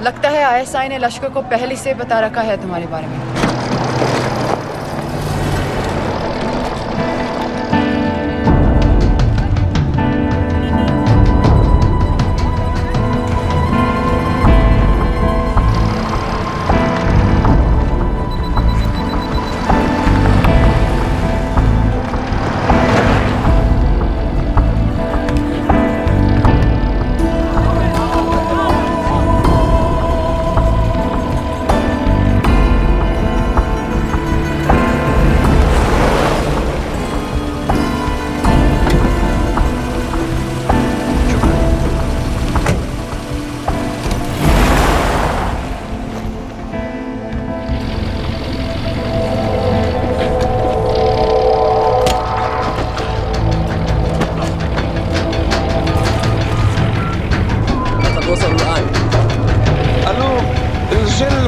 लगता है आईएसआई ने लश्कर को पहले से बता रखा है तुम्हारे बारे में।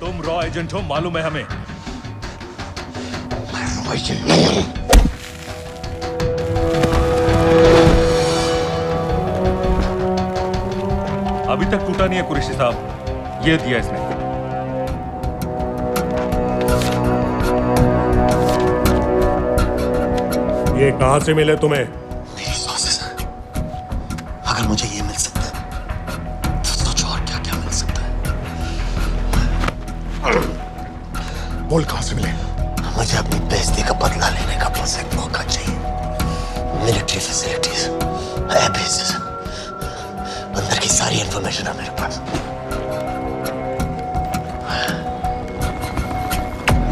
तुम रॉ एजेंट हो, मालूम है हमें। मैं रॉ एजेंट नहीं हूं। अभी तक टूटा नहीं है कुरैशी साहब, ये दिया इसने। ये कहां से मिले तुम्हें? मेरी सॉसेस है। अगर मुझे ये मिल सकता है तो सोचो और क्या क्या मिल सकता है। बोल कहां से मिले? मुझे अपनी बेइज्जती का बदला लेने का बस एक मौका चाहिए। मिलिट्री फैसिलिटीज, एयर बेसेस, अंदर की सारी इंफॉर्मेशन है मेरे पास।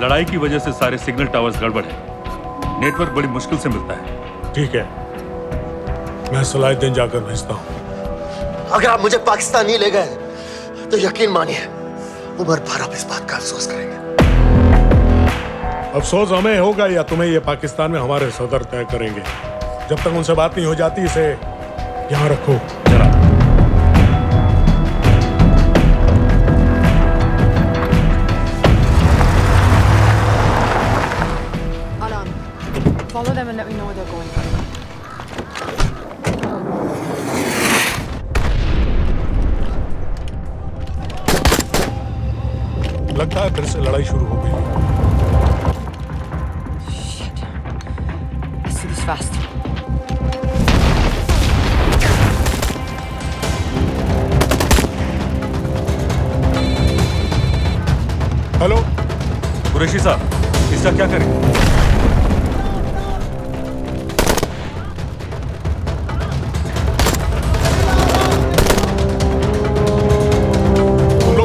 लड़ाई की वजह से सारे सिग्नल टावर्स गड़बड़ है, नेटवर्क बड़ी मुश्किल से मिलता है। ठीक है, मैं सलाहुद्दीन जाकर भेजता हूँ। अगर आप मुझे पाकिस्तान नहीं ले गए तो यकीन मानिए उम्र भर आप इस बात का अफसोस करेंगे। अफसोस हमें होगा या तुम्हें ये पाकिस्तान में हमारे सदर तय करेंगे। जब तक उनसे बात नहीं हो जाती इसे यहाँ रखो। जरा Follow them and let me know where they're going. लगता है फिर से लड़ाई शुरू हो गई। Shit. Let's do this fast. Hello Qureshi साहब, इसका क्या करें?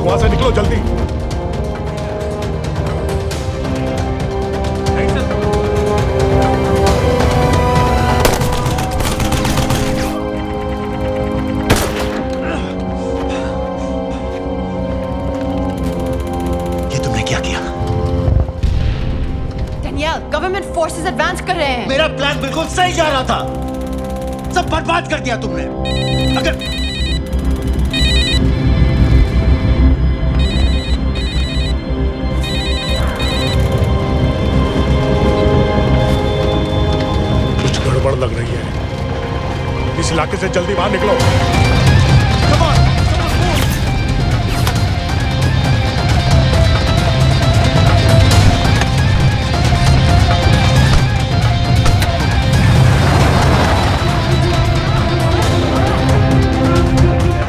वहां से निकलो जल्दी। ये तुमने क्या किया? Danielle, गवर्नमेंट फोर्सेस एडवांस कर रहे हैं। मेरा प्लान बिल्कुल सही जा रहा था, सब बर्बाद कर दिया तुमने। अगर गड़बड़ लग रही है, इस इलाके से जल्दी बाहर निकलो।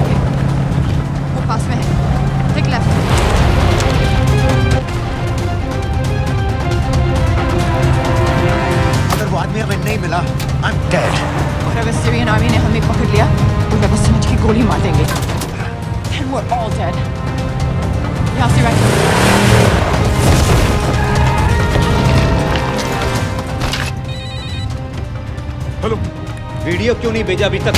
ओके, वो पास में है। Take left. वो आदमी हमें नहीं मिला, I'm dead। और अगर सीरियन आर्मी ने हमें पकड़ लिया तो वे बस समझ के गोली मार देंगे। Then we're all dead। यहाँ से राइट। हेलो, वीडियो क्यों नहीं भेजा अभी तक?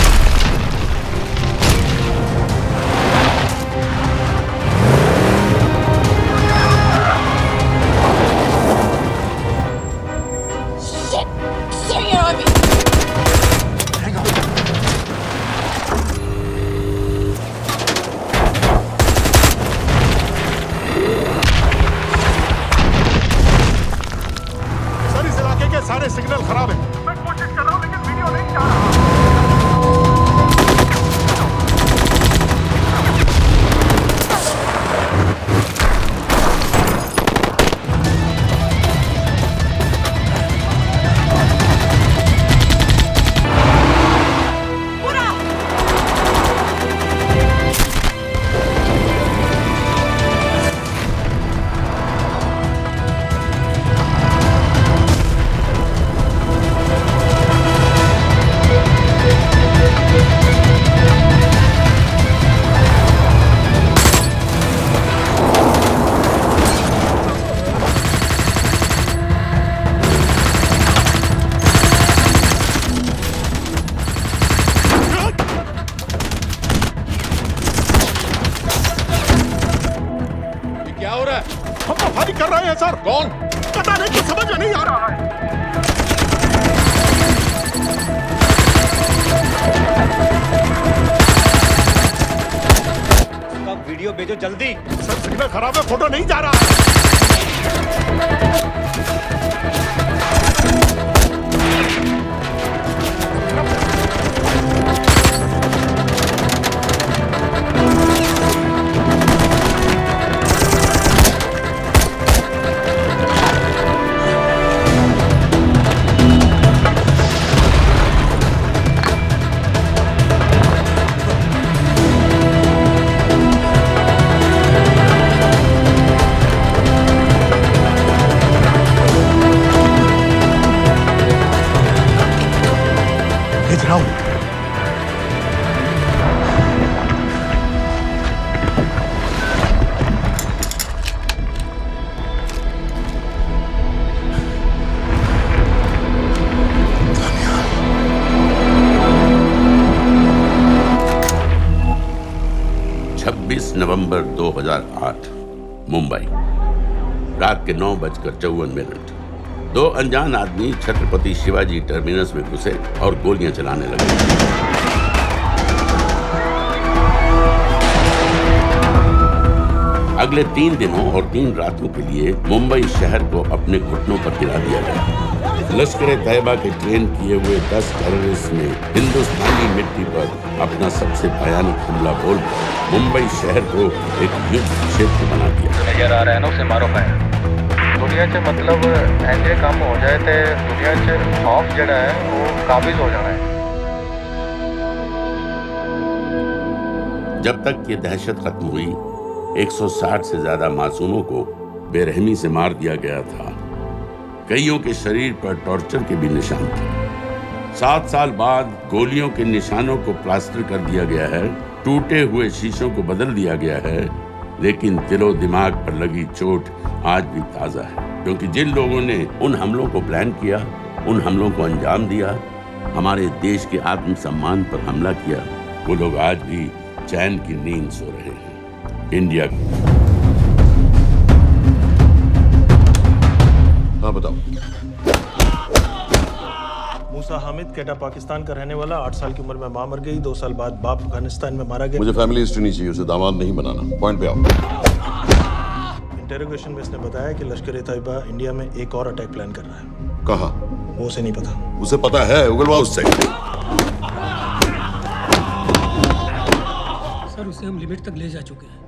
है सर। कौन? पता नहीं, कुछ समझ में नहीं आ रहा है। वीडियो भेजो जल्दी। सर सिग्नल खराब है, फोटो नहीं जा रहा है। भेज रहा हूं। नवंबर 2008 मुंबई, रात के 9:54। दो अनजान आदमी छत्रपति शिवाजी टर्मिनस में घुसे और गोलियां चलाने लगे। अगले 3 दिनों और 3 रातों के लिए मुंबई शहर को अपने घुटनों पर गिरा दिया गया। लश्कर-ए-तैयबा के ट्रेन किए हुए 10 टेररिस्ट ने हिंदुस्तानी मिट्टी पर अपना सबसे भयानक हमला बोलकर मुंबई शहर को एक युद्ध क्षेत्र बना दिया। नजर आ रहा है ना, उसे मारो है। दुनिया च मतलब ऐसे काम हो जाए तो दुनिया च खौफ जड़ा है वो काबिज हो जाना है। जब तक ये दहशत खत्म हुई, 160 से ज्यादा मासूमों को बेरहमी से मार दिया गया था। कईयों के शरीर पर टॉर्चर के भी निशान थे। 7 साल बाद गोलियों के निशानों को प्लास्टर कर दिया गया है, टूटे हुए शीशों को बदल दिया गया है, लेकिन दिलो दिमाग पर लगी चोट आज भी ताजा है। क्योंकि जिन लोगों ने उन हमलों को प्लान किया, उन हमलों को अंजाम दिया, हमारे देश के आत्मसम्मान पर हमला किया, वो लोग आज भी चैन की नींद सो रहे हैं। इंडिया। हाँ बताओ। मूसा हामिद, कैटा पाकिस्तान का रहने वाला, 8 साल की उम्र में मां मर गई, 2 साल बाद बाप अफगानिस्तान में मारा गया। मुझे फैमिली हिस्ट्री नहीं चाहिए, उसे दामाद नहीं बनाना। पॉइंट पे आओ। इंटरोगेशन में इसने बताया कि लश्कर-ए-तैयबा इंडिया में एक और अटैक प्लान कर रहा है। कहाँ? वो उसे नहीं पता। उसे पता है, उगलवा उससे। सर उसे हम लिमिट तक ले जा चुके हैं।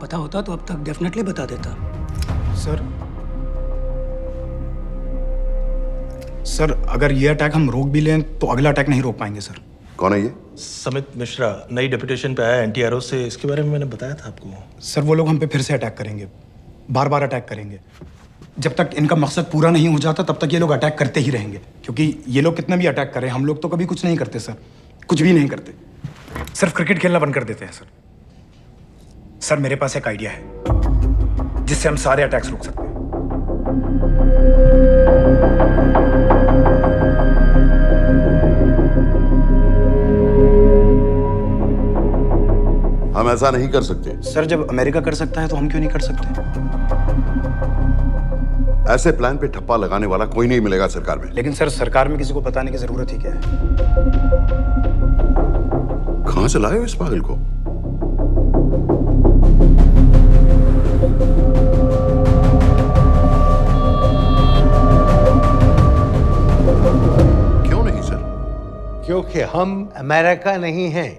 पता होता तो अब तक डेफिनेटली बता देता। सर अगर ये अटैक हम रोक भी लें तो अगला अटैक नहीं रोक पाएंगे सर। कौन है ये? समित मिश्रा, नई डेपुटेशन पे आया एनटीआरओ से। इसके बारे में मैंने बताया था आपको। सर वो लोग हम पे फिर से अटैक करेंगे, बार बार अटैक करेंगे। जब तक इनका मकसद पूरा नहीं हो जाता तब तक ये लोग अटैक करते ही रहेंगे। क्योंकि ये लोग कितना भी अटैक करें, हम लोग तो कभी कुछ नहीं करते सर, कुछ भी नहीं करते। सिर्फ क्रिकेट खेलना बंद कर देते हैं सर। सर मेरे पास एक आइडिया है जिससे हम सारे अटैक्स रोक सकते हैं। हम ऐसा नहीं कर सकते। सर जब अमेरिका कर सकता है तो हम क्यों नहीं कर सकते? ऐसे प्लान पे ठप्पा लगाने वाला कोई नहीं मिलेगा सरकार में। लेकिन सर सरकार में किसी को बताने की जरूरत ही क्या है? कहां से लाए हो इस पागल को? क्यों नहीं सर? क्योंकि हम अमेरिका नहीं हैं।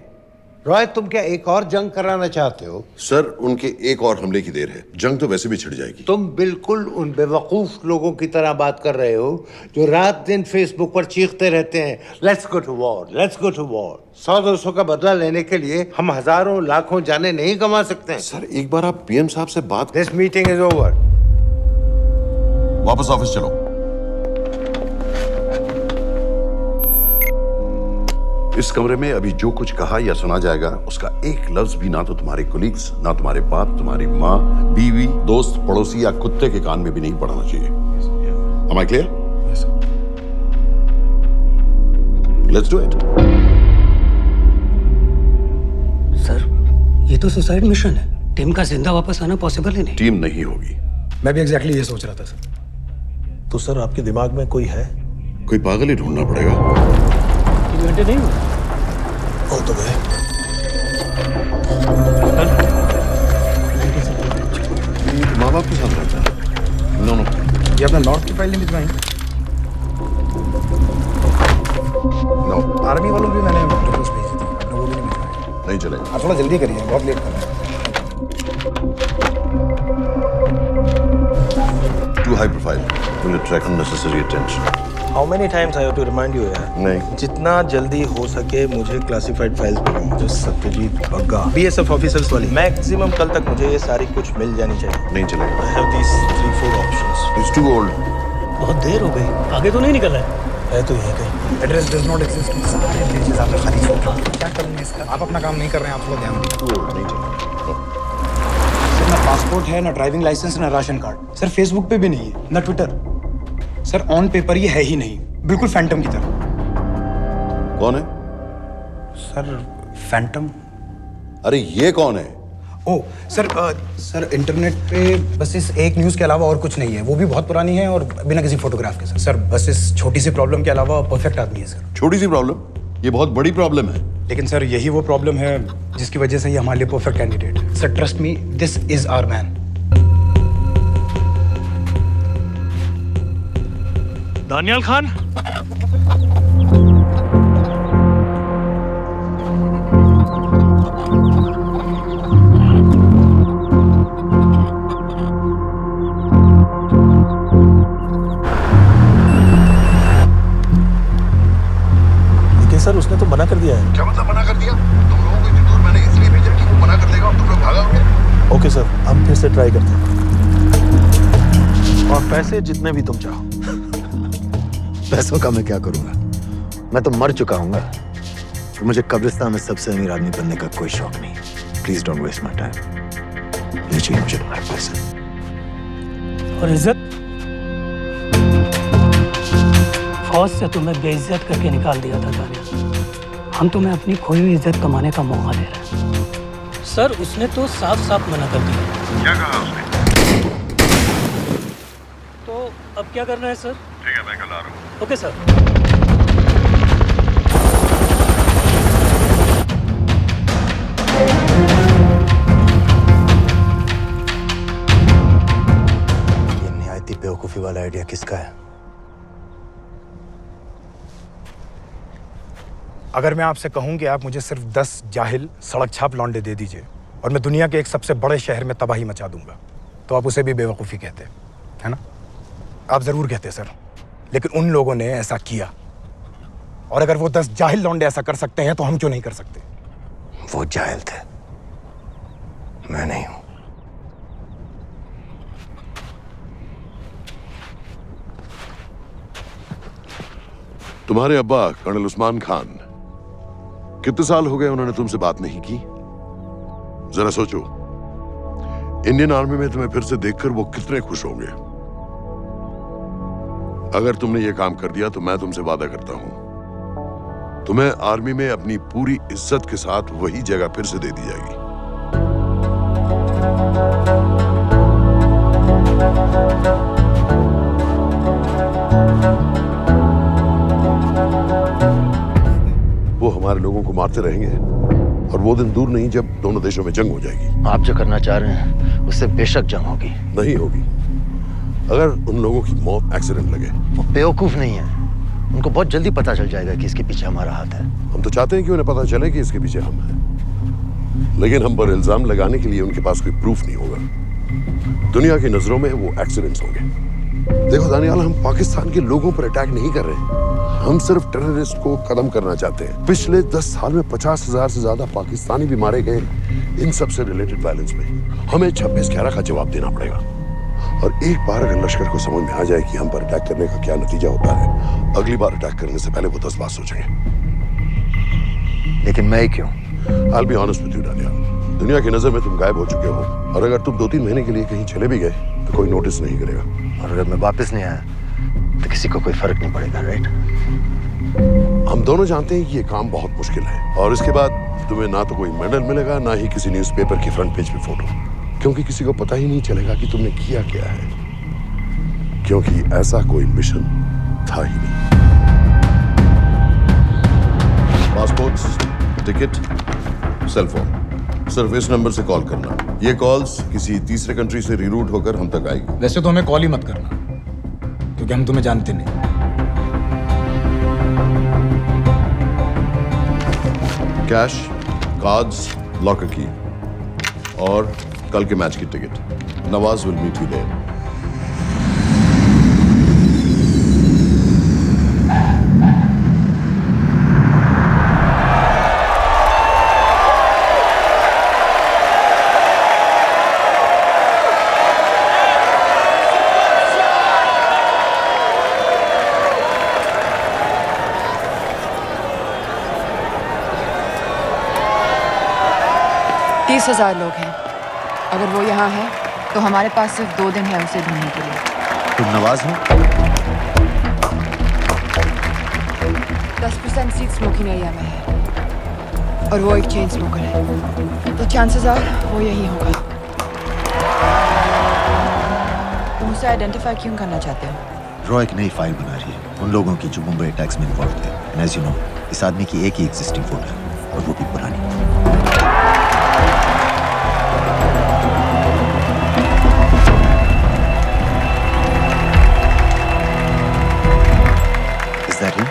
रॉय, तुम क्या एक और जंग कराना चाहते हो? सर उनके एक और हमले की देर है, जंग तो वैसे भी छिड़ जाएगी। तुम बिल्कुल उन बेवकूफ लोगों की तरह बात कर रहे हो जो रात दिन फेसबुक पर चीखते रहते हैं, let's go to war, let's go to war. 100-200 का बदला लेने के लिए हम हजारों लाखों जाने नहीं कमा सकते हैं। सर एक बार आप पीएम साहब से बात। This meeting is over. वापस ऑफिस चलो। इस कमरे में अभी जो कुछ कहा या सुना जाएगा उसका एक लफ्ज भी ना तो तुम्हारे कोलीग्स, ना तुम्हारे बाप, तुम्हारी माँ, बीवी, दोस्त, पड़ोसी या कुत्ते के कान में भी नहीं पड़ना चाहिए। Am I clear? Yes, sir. Let's do it. Sir ये तो सुसाइड मिशन है। टीम का जिंदा वापस आना पॉसिबल ही नहीं। टीम नहीं होगी, मैं भी एग्जैक्टली ये सोच रहा था सर। तो सर आपके दिमाग में कोई है? कोई पागल ही ढूंढना पड़ेगा। 3 घंटे नहीं हुए? हो तो गए। माँ बाप के साथ रहता है? नो ये अपना नॉर्थ की फाइल नहीं भिजवाई? नो। आर्मी वालों भी मैंने रिक्वेस्ट भेजी थी, आपने वो भी नहीं भिजवाई। नहीं चलेगा। आप थोड़ा जल्दी करिए, बहुत लेट कर रहे हैं। Too high profile. Will attract unnecessary attention. How many times I have to remind you यार? नहीं। जितना जल्दी हो सके मुझे क्लासिफाइड फाइल्स भेजो। जो सत्यजीत बग्गा BSF ऑफिसर्स वाली मैक्सिमम कल तक मुझे ये सारी कुछ मिल जानी चाहिए। नहीं चलेगा। I have these 3-4 options. It's too old. बहुत देर हो गई, आगे तो नहीं निकला है तो यही कहीं। Address does not exist. सारे पेजेस आपने खाली छोड़ दिए। क्या करूँगा इसका? आप अपना काम नहीं कर रहे हैं, आप थोड़ा ध्यान दीजिए। Too old. नहीं चलेगा। सर ना पासपोर्ट है, ना ड्राइविंग लाइसेंस, ना राशन कार्ड। सर फेसबुक पे भी नहीं है, ना ट्विटर। सर ऑन पेपर ये है ही नहीं, बिल्कुल फैंटम की तरह। कौन है? Sir Phantom? अरे ये कौन है? ओ सर सर इंटरनेट पे बस इस एक न्यूज़ के अलावा और कुछ नहीं है, वो भी बहुत पुरानी है और बिना किसी फोटोग्राफ के। सर बस इस छोटी सी प्रॉब्लम के अलावा परफेक्ट आदमी है सर। छोटी सी प्रॉब्लम? ये बहुत बड़ी प्रॉब्लम है। लेकिन सर यही वो प्रॉब्लम है जिसकी वजह से ये हमारे लिए परफेक्ट कैंडिडेट है। Sir trust me, this is our man. Daniyal Khan. लेकिन सर उसने तो मना कर दिया है। क्या मतलब मना कर दिया? तुम लोगों को इतनी दूर मैंने इसलिए भेजा कि वो मना कर देगा और तुम लोग भागोगे। ओके सर, हम फिर से ट्राई करते हैं। और पैसे जितने भी तुम चाहो। पैसों का मैं क्या करूंगा? मैं तो मर चुका हूंगा। तो मुझे कब्रिस्तान में सबसे अमीर आदमी बनने का कोई शौक नहीं। Please don't waste my time. ये चाहिए मुझे तुम्हारे पैसे। और इज्जत? फौज से तुम्हें बेइज्जत करके निकाल दिया था दानियाल। हम तुम्हें अपनी खोई हुई इज्जत कमाने का मौका दे रहे हैं। सर उसने तो साफ साफ मना कर दिया। क्या कहा उसने? तो अब क्या करना है सर? ठीक है, मैं कल आ रहा हूँ। Okay sir. ये निहायती बेवकूफी वाला आइडिया किसका है? अगर मैं आपसे कहूं कि आप मुझे सिर्फ 10 जाहिल सड़क छाप लौंडे दे दीजिए और मैं दुनिया के एक सबसे बड़े शहर में तबाही मचा दूंगा, तो आप उसे भी बेवकूफ़ी कहते, है ना? आप ज़रूर कहते सर, लेकिन उन लोगों ने ऐसा किया। और अगर वो 10 जाहिल लौंडे ऐसा कर सकते हैं तो हम क्यों नहीं कर सकते? वो जाहिल थे, मैं नहीं हूं। तुम्हारे अब्बा कर्नल उस्मान खान, कितने साल हो गए उन्होंने तुमसे बात नहीं की? जरा सोचो, इंडियन आर्मी में तुम्हें फिर से देखकर वो कितने खुश होंगे। अगर तुमने ये काम कर दिया तो मैं तुमसे वादा करता हूं, तुम्हें आर्मी में अपनी पूरी इज्जत के साथ वही जगह फिर से दे दी जाएगी। वो हमारे लोगों को मारते रहेंगे और वो दिन दूर नहीं जब दोनों देशों में जंग हो जाएगी। आप जो करना चाह रहे हैं उससे बेशक जंग होगी। नहीं होगी। अगर उन लोगों की मौत एक्सीडेंट लगे। वो बेवकूफ नहीं है, उनको बहुत जल्दी पता चल जाएगा कि इसके पीछे हमारा हाथ है। हम तो चाहते हैं कि उन्हें पता चले कि इसके पीछे हम हैं, लेकिन हम पर इल्जाम लगाने के लिए उनके पास कोई प्रूफ नहीं होगा। दुनिया की नजरों में वो एक्सीडेंट्स होंगे। देखो दानियाल, हम पाकिस्तान के लोगों पर अटैक नहीं कर रहे, हम सिर्फ टेररिस्ट को खत्म करना चाहते हैं। पिछले 10 साल में 50,000 से ज्यादा पाकिस्तानी भी मारे गए इन सब से रिलेटेड वायलेंस में। हमें 26/11 का जवाब देना पड़ेगा। और एक बार अगर लश्कर को समझ में आ जाए कि हम पर अटैक करने का क्या नतीजा होता है, अगली बार अटैक करने से पहले वो 10 बार सोचेंगे। लेकिन मैं क्यों? I'll be honest with you, Daniyal, दुनिया की नजर में तुम गायब हो चुके हो, और अगर तुम 2-3 महीने के लिए कहीं चले भी गए तो कोई नोटिस नहीं करेगा। और अगर मैं वापस नहीं आया तो किसी को कोई फर्क नहीं पड़ेगा, राइट? हम दोनों जानते हैं कि ये काम बहुत मुश्किल है, और इसके बाद तुम्हें ना तो कोई मेडल मिलेगा, ना ही किसी न्यूज़पेपर की फ्रंट पेज पे फोटो। क्योंकि किसी को पता ही नहीं चलेगा कि तुमने किया क्या है, क्योंकि ऐसा कोई मिशन था ही नहीं। पासपोर्ट्स, टिकट, सेलफोन, सिर्फ इस नंबर से कॉल करना। ये कॉल्स किसी तीसरे कंट्री से रीरूट होकर हम तक आएगी। वैसे तो हमें कॉल ही मत करना, क्योंकि हम तुम्हें जानते नहीं। कैश, कार्ड्स, लॉकर की और कल के मैच की ticket. Nawaz will meet you there. तीस 30,000 लोग हैं। अगर वो यहाँ है तो हमारे पास सिर्फ 2 दिन है उसे ढूंढने के लिए। तुम नवाज हो? 10% सीट स्मोकिंग एरिया में है और वो एक चेन स्मोकर है, तो चांसेस आर वो यही होगा। तुम उसे आइडेंटिफाई क्यों करना चाहते हो? रॉ एक नई फाइल बना रही है उन लोगों की जो मुंबई अटैक्स में इन्वॉल्व थे। एंड एज यू नो, इस आदमी की एक ही एग्जिस्टिंग फोटो है और वो भी पुरानी। Is that him?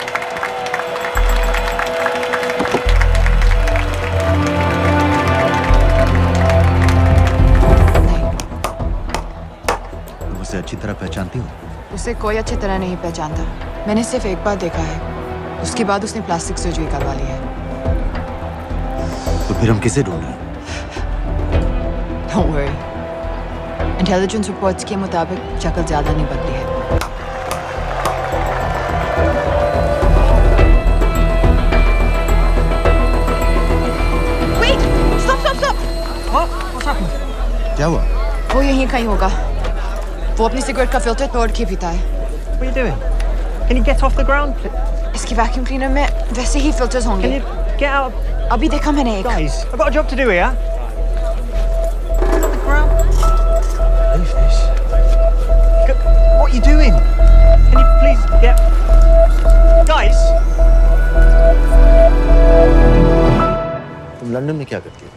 तुम उसे अच्छी तरह पहचानती हो? उसे कोई अच्छी तरह नहीं पहचानता। मैंने सिर्फ एक बार देखा है, उसके बाद उसने प्लास्टिक सर्जरी करवा ली है। तो फिर हम किसे ढूंढ रहे हैं? Don't worry. इंटेलिजेंस रिपोर्ट्स के मुताबिक शक्ल ज्यादा नहीं बदली है। Wait! Stop! What's happened? क्या हुआ? वो यहीं कहीं होगा। वो अपनी सिगरेट का फिल्टर तोड़ के पीता है। What are you doing? Can you get off the ground? इसकी वैक्यूम क्लीनर में वैसे ही फिल्टर्स होंगे। Can you get out? अभी देखा मैंने एक। Guys, I've got a job to do here. The ground. Leave this. What are you doing? Can you please get... Guys! तुम London में क्या करती हो?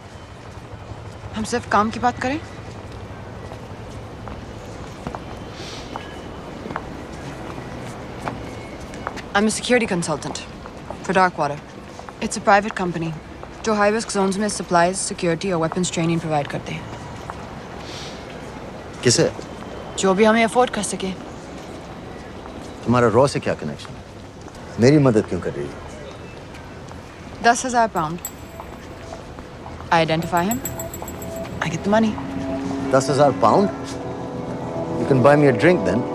हम सिर्फ काम की बात करें? I'm a security consultant for Darkwater. It's a private company जो high risk zones में supplies, security और weapons training provide करते हैं। किसे? जो भी हमें afford कर सके। तुम्हारा रॉ से क्या कनेक्शन है? मेरी मदद क्यों कर रही है? 10,000 pound. I identify him. I get the money. 10,000 pound? You can buy me a drink then.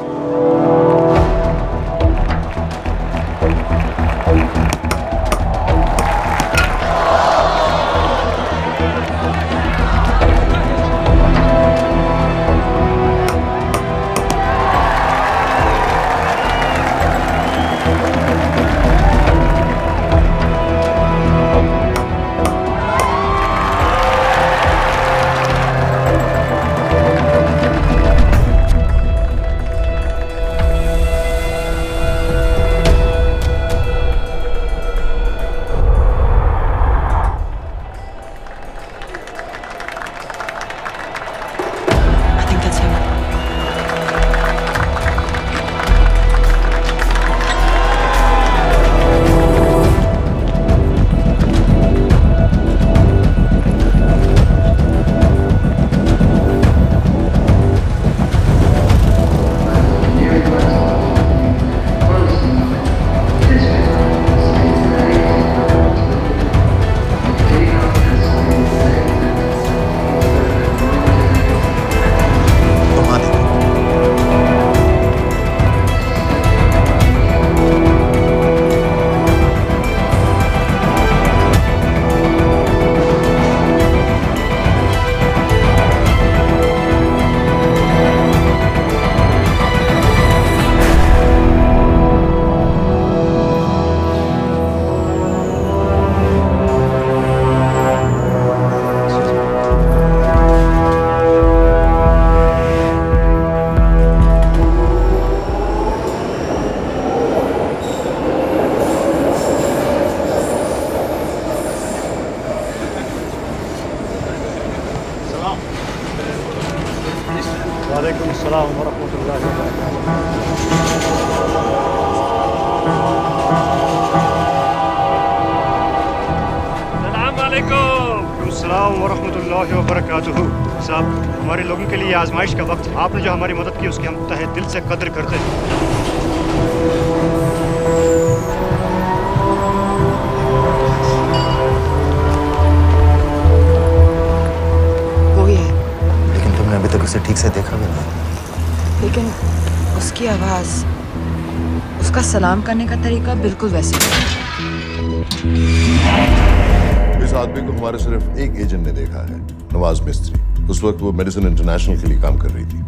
अस्सलाम वरहमतुल्लाहि वबरकातुहू। साहब, हमारे लोगों के लिए आजमाइश का वक्त, आपने जो हमारी मदद की उसकी हम तहे दिल से कद्र करते हैं। वो ही है, लेकिन तुमने अभी तक उसे ठीक से देखा भी नहीं। लेकिन उसकी आवाज, उसका सलाम करने का तरीका बिल्कुल वैसे ही है। इस आदमी को हमारे सिर्फ एक एजेंट ने देखा है, नवाज मिस्त्री। उस वक्त वो मेडिसिन इंटरनेशनल के लिए काम कर रही थी।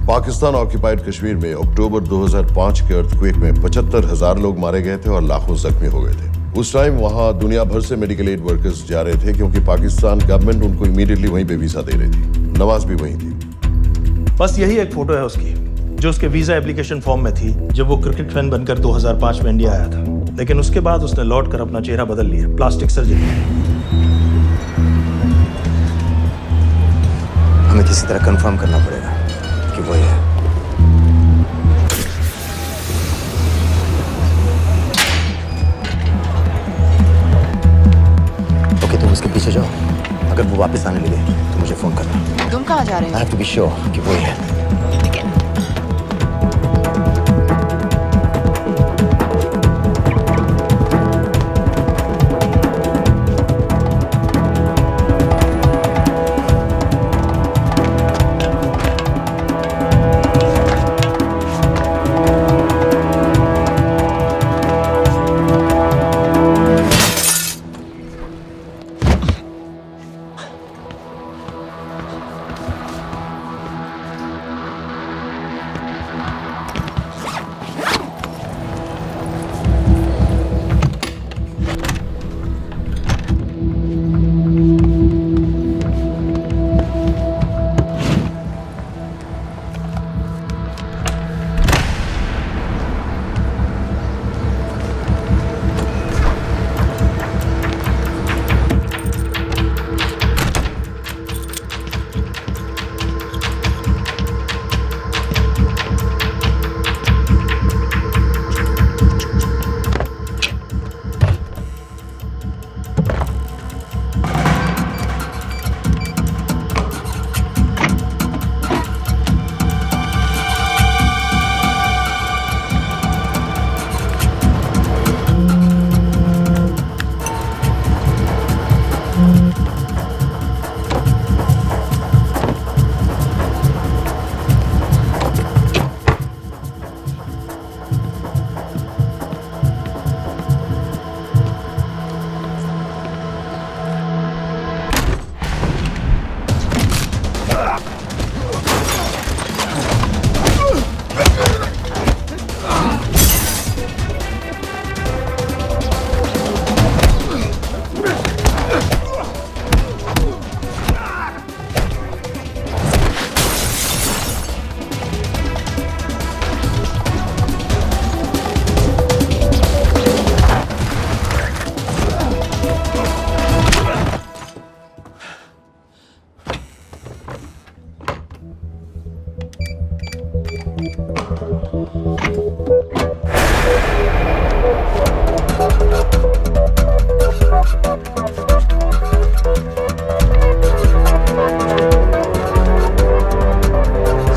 पाकिस्तान ऑक्यूपाइड कश्मीर में अक्टूबर 2005 के अर्थक्वेक में 75,000 लोग मारे गए थे और लाखों जख्मी हो गए थे। उस टाइम वहां दुनिया भर से मेडिकल एड वर्कर्स जा रहे थे क्योंकि पाकिस्तान गवर्नमेंट उनको इमीडिएटली वहीं पे वीजा दे रही थी। नवाज भी वहीं थी। बस यही एक फोटो है उसकी, जो उसके वीजा एप्लीकेशन फॉर्म में थी जब वो क्रिकेट फैन बनकर 2005 में इंडिया आया था। लेकिन उसके बाद उसने लौट कर अपना चेहरा बदल लिया, प्लास्टिक सर्जरी। हमें किसी तरह कंफर्म करना पड़ेगा कि वो है। ओके, तुम उसके पीछे जाओ। अगर वो वापस आने लगे तो मुझे फोन करना। तुम कहाँ जा रहे हो? I have to be sure कि वो है।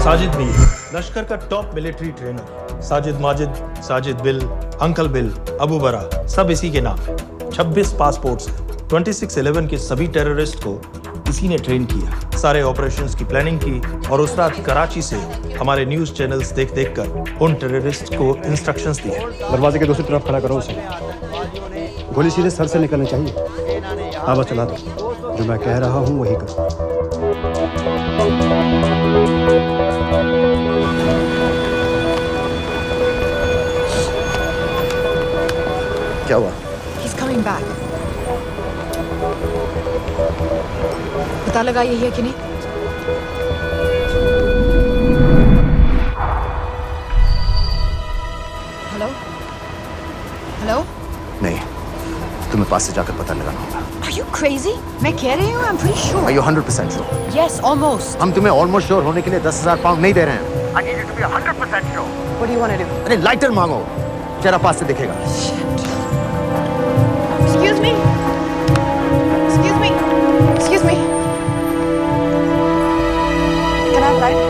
साजिद मीर, लश्कर का top military trainer. Sajid Majid, Sajid bill, uncle bill, Abu बरा, सब इसी के नाम है। 26 पासपोर्ट्स हैं। 26/11 के सभी टेररिस्ट को इसी ने ट्रेन किया, सारे ऑपरेशंस की प्लानिंग की और उस रात कराची से हमारे न्यूज चैनल्स देख देख कर उन टेररिस्ट को इंस्ट्रक्शंस दिए। दरवाजे के दूसरी तरफ खड़ा करो उसे। गोली सीधे सर से निकलनी चाहिए। हाँ बस चला दो, जो मैं कह रहा हूँ वही करो। क्या हुआ? He's coming back. पता लगा ये है कि नहीं? हेलो? हेलो? नहीं, तुम्हें पास से जाकर पता लगाना होगा। Are you crazy? मैं कह रही हूँ, I'm pretty sure. Are you 100% sure? Yes, almost. हम तुम्हें ऑलमोस्ट श्योर होने के लिए 10,000 पाउंड नहीं दे रहे हैं। I need you to be 100% sure. What do you want to do? अरे लाइटर मांगो, चेहरा पास से दिखेगा. Excuse me? Excuse me? Excuse me? Can I have light?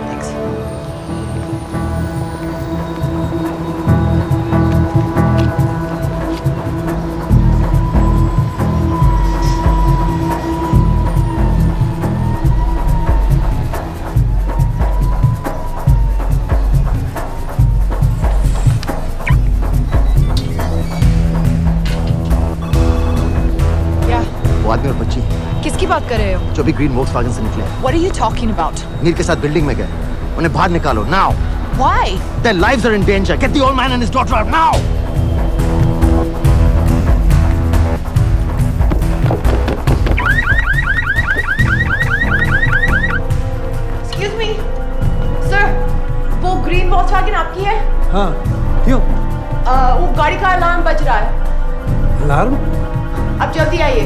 Thanks. Yeah. वो आदमी और बच्ची किसकी बात कर रहे हो? जो भी ग्रीन वोक्सवैगन से निकले, What are you talking about? Mir के साथ बिल्डिंग में गए. उन्हें बाहर निकालो now. Why? Their lives are in danger. Get the old man and his daughter out now. Excuse me? Sir, वो ग्रीन वॉक्सवैगन आपकी है? हाँ क्यों वो गाड़ी का अलार्म बज रहा है. अलार्म आप जल्दी आइए.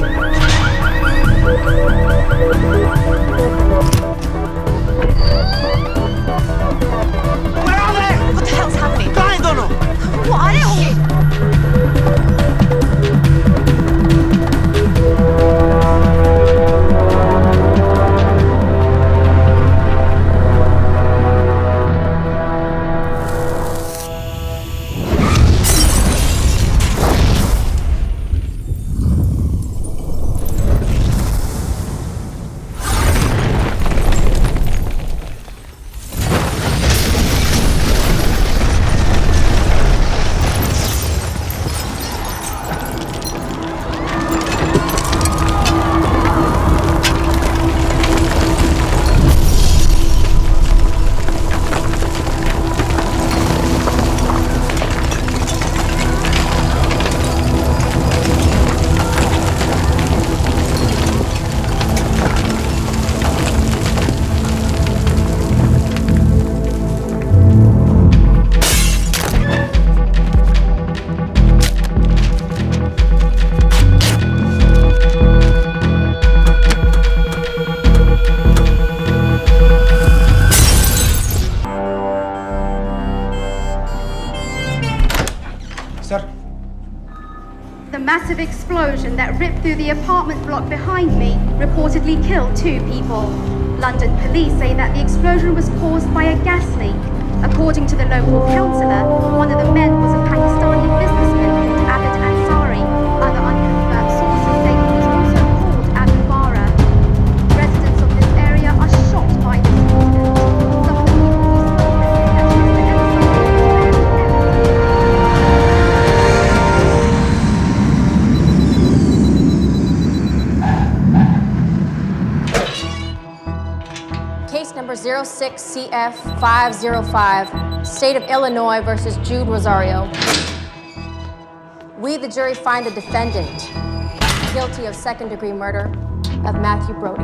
What the hell's happening? कहाँ हैं दोनों? वो आ रहे होंगे. The massive explosion that ripped through the apartment block behind me reportedly killed 2 people. London police say that the explosion was caused by a gas leak. According to the local councillor, one of the men was a Pakistani businessman called Abid Ansari. Other unconfirmed sources say he was also called Abu Bara. Residents of this area are shocked by this incident. Some of the people we spoke with say that Mr. Ansari was very ill. Case number 06CF505, State of Illinois versus Jude Rosario. We, the jury, find the defendant guilty of second-degree murder of Matthew Brody.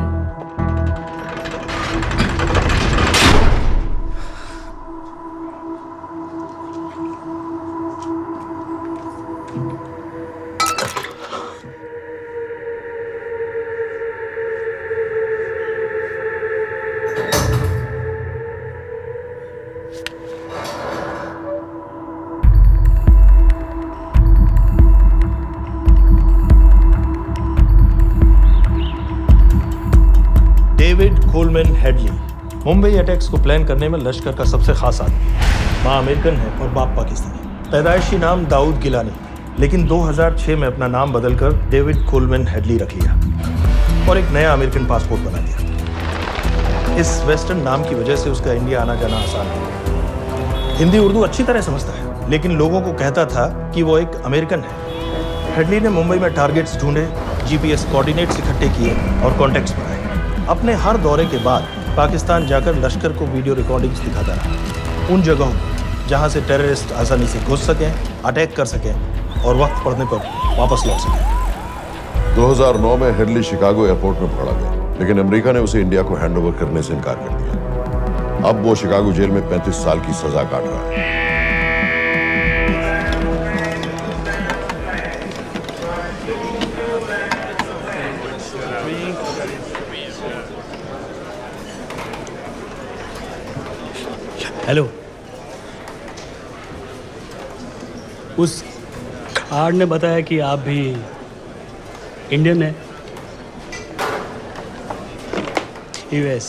David Coleman Headley Mumbai attacks को plan करने में लश्कर का सबसे खास आदमी। माँ American है और बाप पाकिस्तानी। पैदाइशी नाम दाऊद गिलानी, लेकिन 2006 में अपना नाम बदलकर डेविड कोलमैन हेडली रख लिया और एक नया अमेरिकन पासपोर्ट बना लिया। इस वेस्टर्न नाम की वजह से उसका इंडिया आना जाना आसान है। हिंदी उर्दू अच्छी तरह समझता है, लेकिन लोगों को कहता था कि वो एक अमेरिकन है। हेडली ने मुंबई में टारगेट्स ढूंढे, जीपीएस कोऑर्डिनेट्स इकट्ठे किए और कॉन्टैक्ट्स बनाए। अपने हर दौरे के बाद पाकिस्तान जाकर लश्कर को वीडियो रिकॉर्डिंग्स दिखाता रहा, उन जगहों जहां से टेररिस्ट आसानी से घुस सकें, अटैक कर सकें और वक्त पड़ने पर वापस लौट सकें। 2009 में हेडली शिकागो एयरपोर्ट में पकड़ा गया, लेकिन अमेरिका ने उसे इंडिया को हैंडओवर करने से इनकार कर दिया। अब वो शिकागो जेल में 35 साल की सजा काट रहा है। हेलो। उस कार्ड ने बताया कि आप भी इंडियन है। यूएस।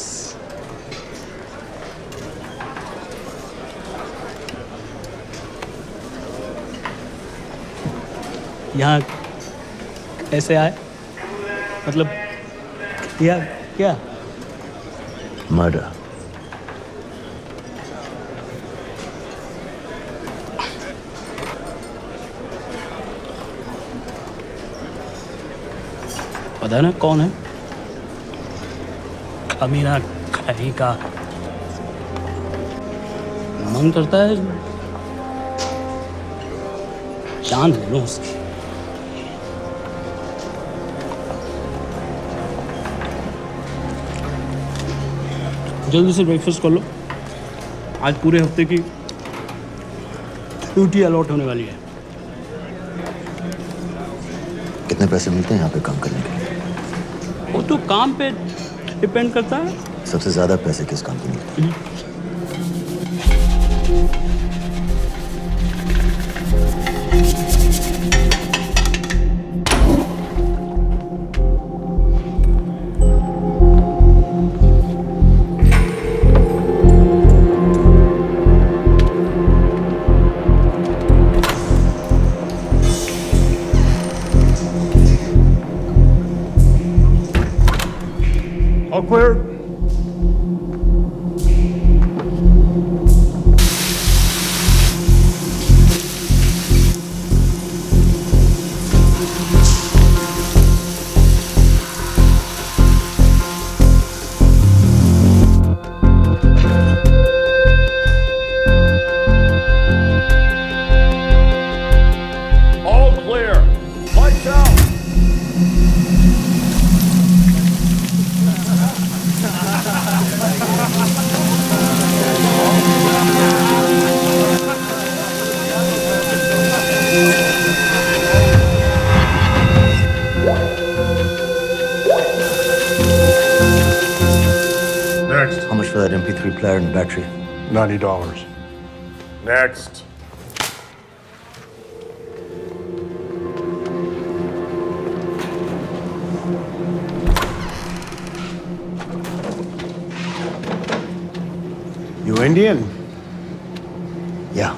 यहाँ कैसे आए? मतलब क्या क्या? मर्डर। पता ना कौन है? अमीना कहीं का। मन करता है जान ले लो उसकी। जल्दी से ब्रेकफास्ट कर लो, आज पूरे हफ्ते की ड्यूटी अलॉट होने वाली है। कितने पैसे मिलते हैं यहाँ पे काम करने के लिए? वो तो काम पे डिपेंड करता है। सबसे ज्यादा पैसे किस काम पे मिलते हैं? All clear. All clear. Lights out. Next. How much for that MP3 player and battery? $90. Next. You Indian? Yeah.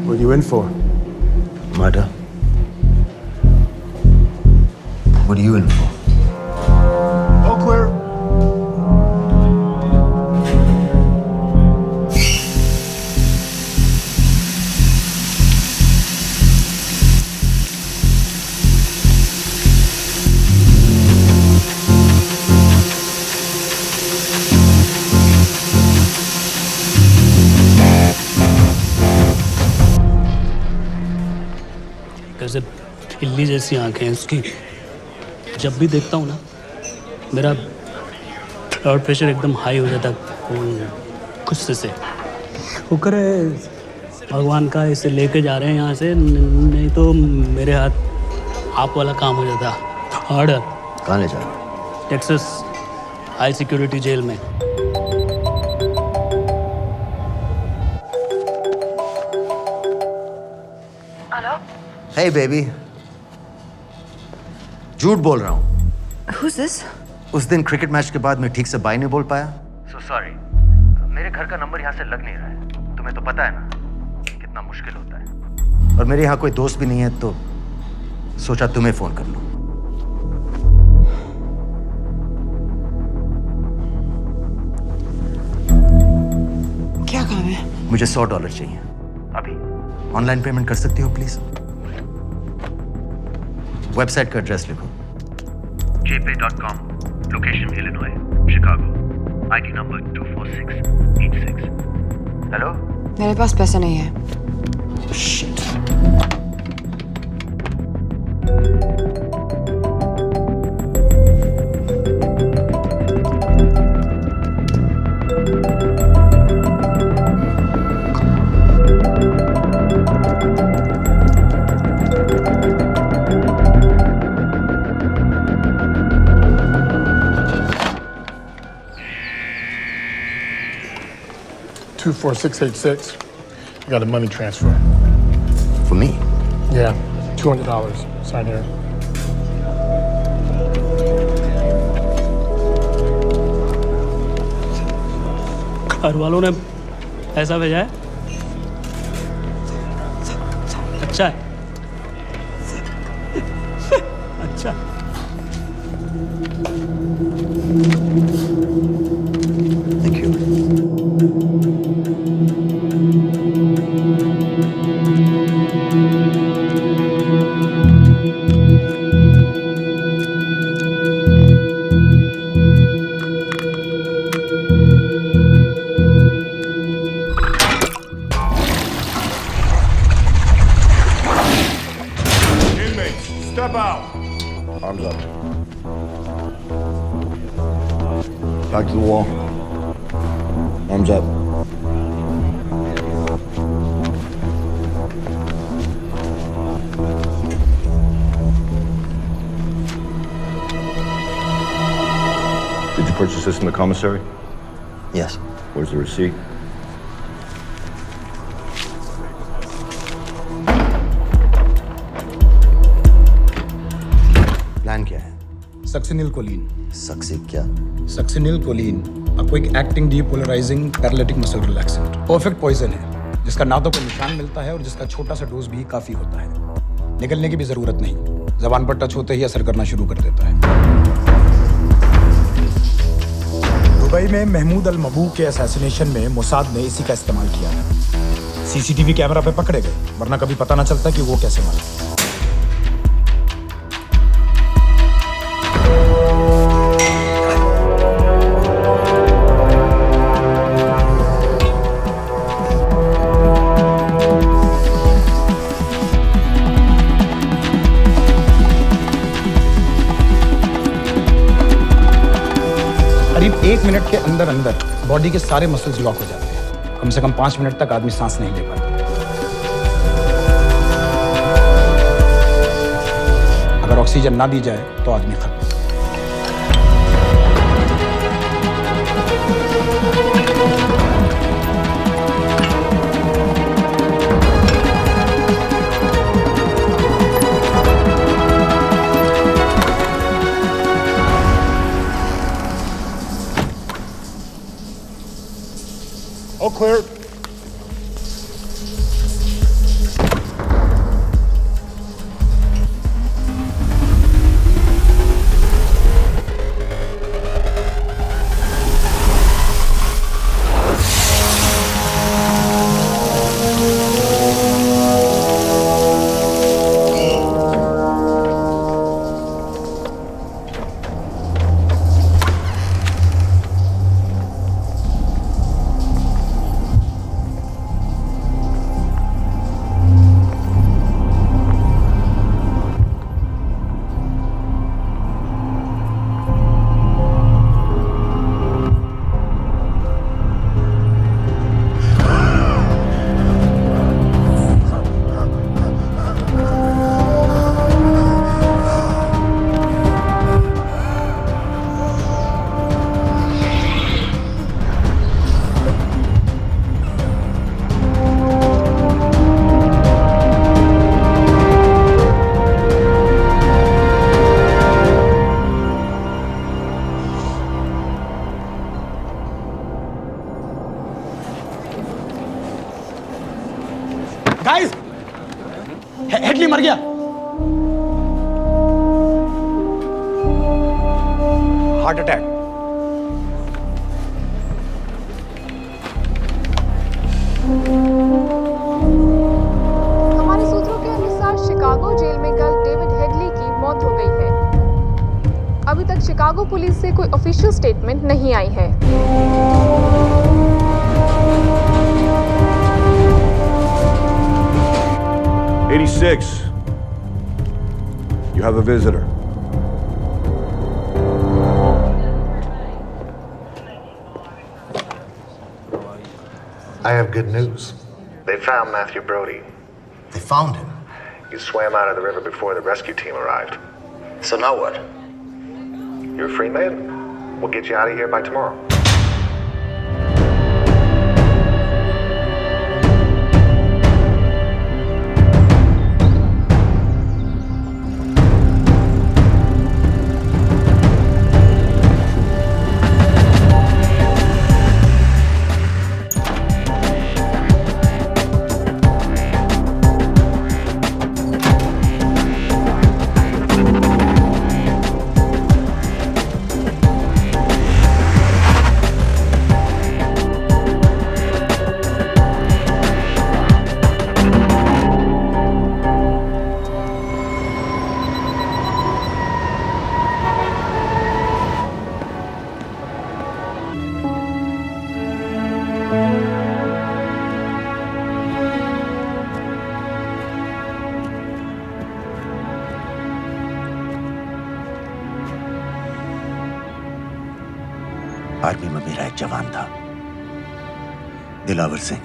What are you in for? Murder. What are you in for? All clear. कैसे बिल्ली जैसी आंखें हैं उसकी। जब भी देखता हूँ ना मेरा ब्लड प्रेशर एकदम हाई हो जाता है गुस्से से। शुक्र है भगवान का इसे लेके जा रहे हैं यहाँ से, नहीं तो मेरे हाथ आप वाला काम हो जाता। ऑर्डर। कहाँ ले जा रहे हो? टेक्सास हाई सिक्योरिटी जेल में। Hey baby. झूठ बोल रहा हूँ। Who's this? उस दिन क्रिकेट मैच के बाद मैं ठीक से बाय नहीं बोल पाया। So sorry. मेरे घर का नंबर यहाँ से लग नहीं रहा है। तुम्हें तो पता है ना कितना मुश्किल होता है। और मेरे यहाँ कोई दोस्त भी नहीं है तो सोचा तुम्हें फोन कर लूं। क्या काम है? मुझे $100 चाहिए। अभी ऑनलाइन पेमेंट कर सकती हो प्लीज? वेबसाइट का एड्रेस लिखो। jpay.com, location Illinois, Chicago, ID number 24686. Hello? मेरे पास पैसे नहीं है। Shit. 24686. I got a money transfer. For me? Yeah, $200. Sign here. घर वालों ने पैसा भेजा है? अच्छा है। अच्छा। Thank you. Inmates, step out. Arms up. Back to the wall. Arms up. Did you purchase this in the commissary? Yes. Where's the receipt? Plan क्या है? Succinylcholine. सक्सी क्या? Succinylcholine a quick acting depolarizing paralytic muscle relaxant. Perfect poison है जिसका ना तो कोई निशान मिलता है और जिसका छोटा सा डोज भी काफी होता है। निकलने की भी जरूरत नहीं, जबान पर टच होते ही असर करना शुरू कर देता है। दुबई में महमूद अल मबू के असैसिनेशन में मोसाद ने इसी का इस्तेमाल किया है। सीसीटीवी कैमरा पे पकड़े गए, वरना कभी पता ना चलता कि वो कैसे मरा। करीब 1 मिनट के अंदर अंदर बॉडी के सारे मसल्स लॉक हो जाते हैं। कम से कम 5 मिनट तक आदमी सांस नहीं ले पाता। अगर ऑक्सीजन ना दी जाए तो आदमी खत्म। All clear. गाइस, हेडली मर गया। Heart attack. हमारे सूत्रों के अनुसार शिकागो जेल में कल डेविड हेडली की मौत हो गई है। अभी तक शिकागो पुलिस से कोई ऑफिशियल स्टेटमेंट नहीं आई है। 86. You have a visitor. I have good news. They found Matthew Brody. They found him? He swam out of the river before the rescue team arrived. So now what? You're a free man. We'll get you out of here by tomorrow. Army में मेरा एक जवान था, दिलावर सिंह।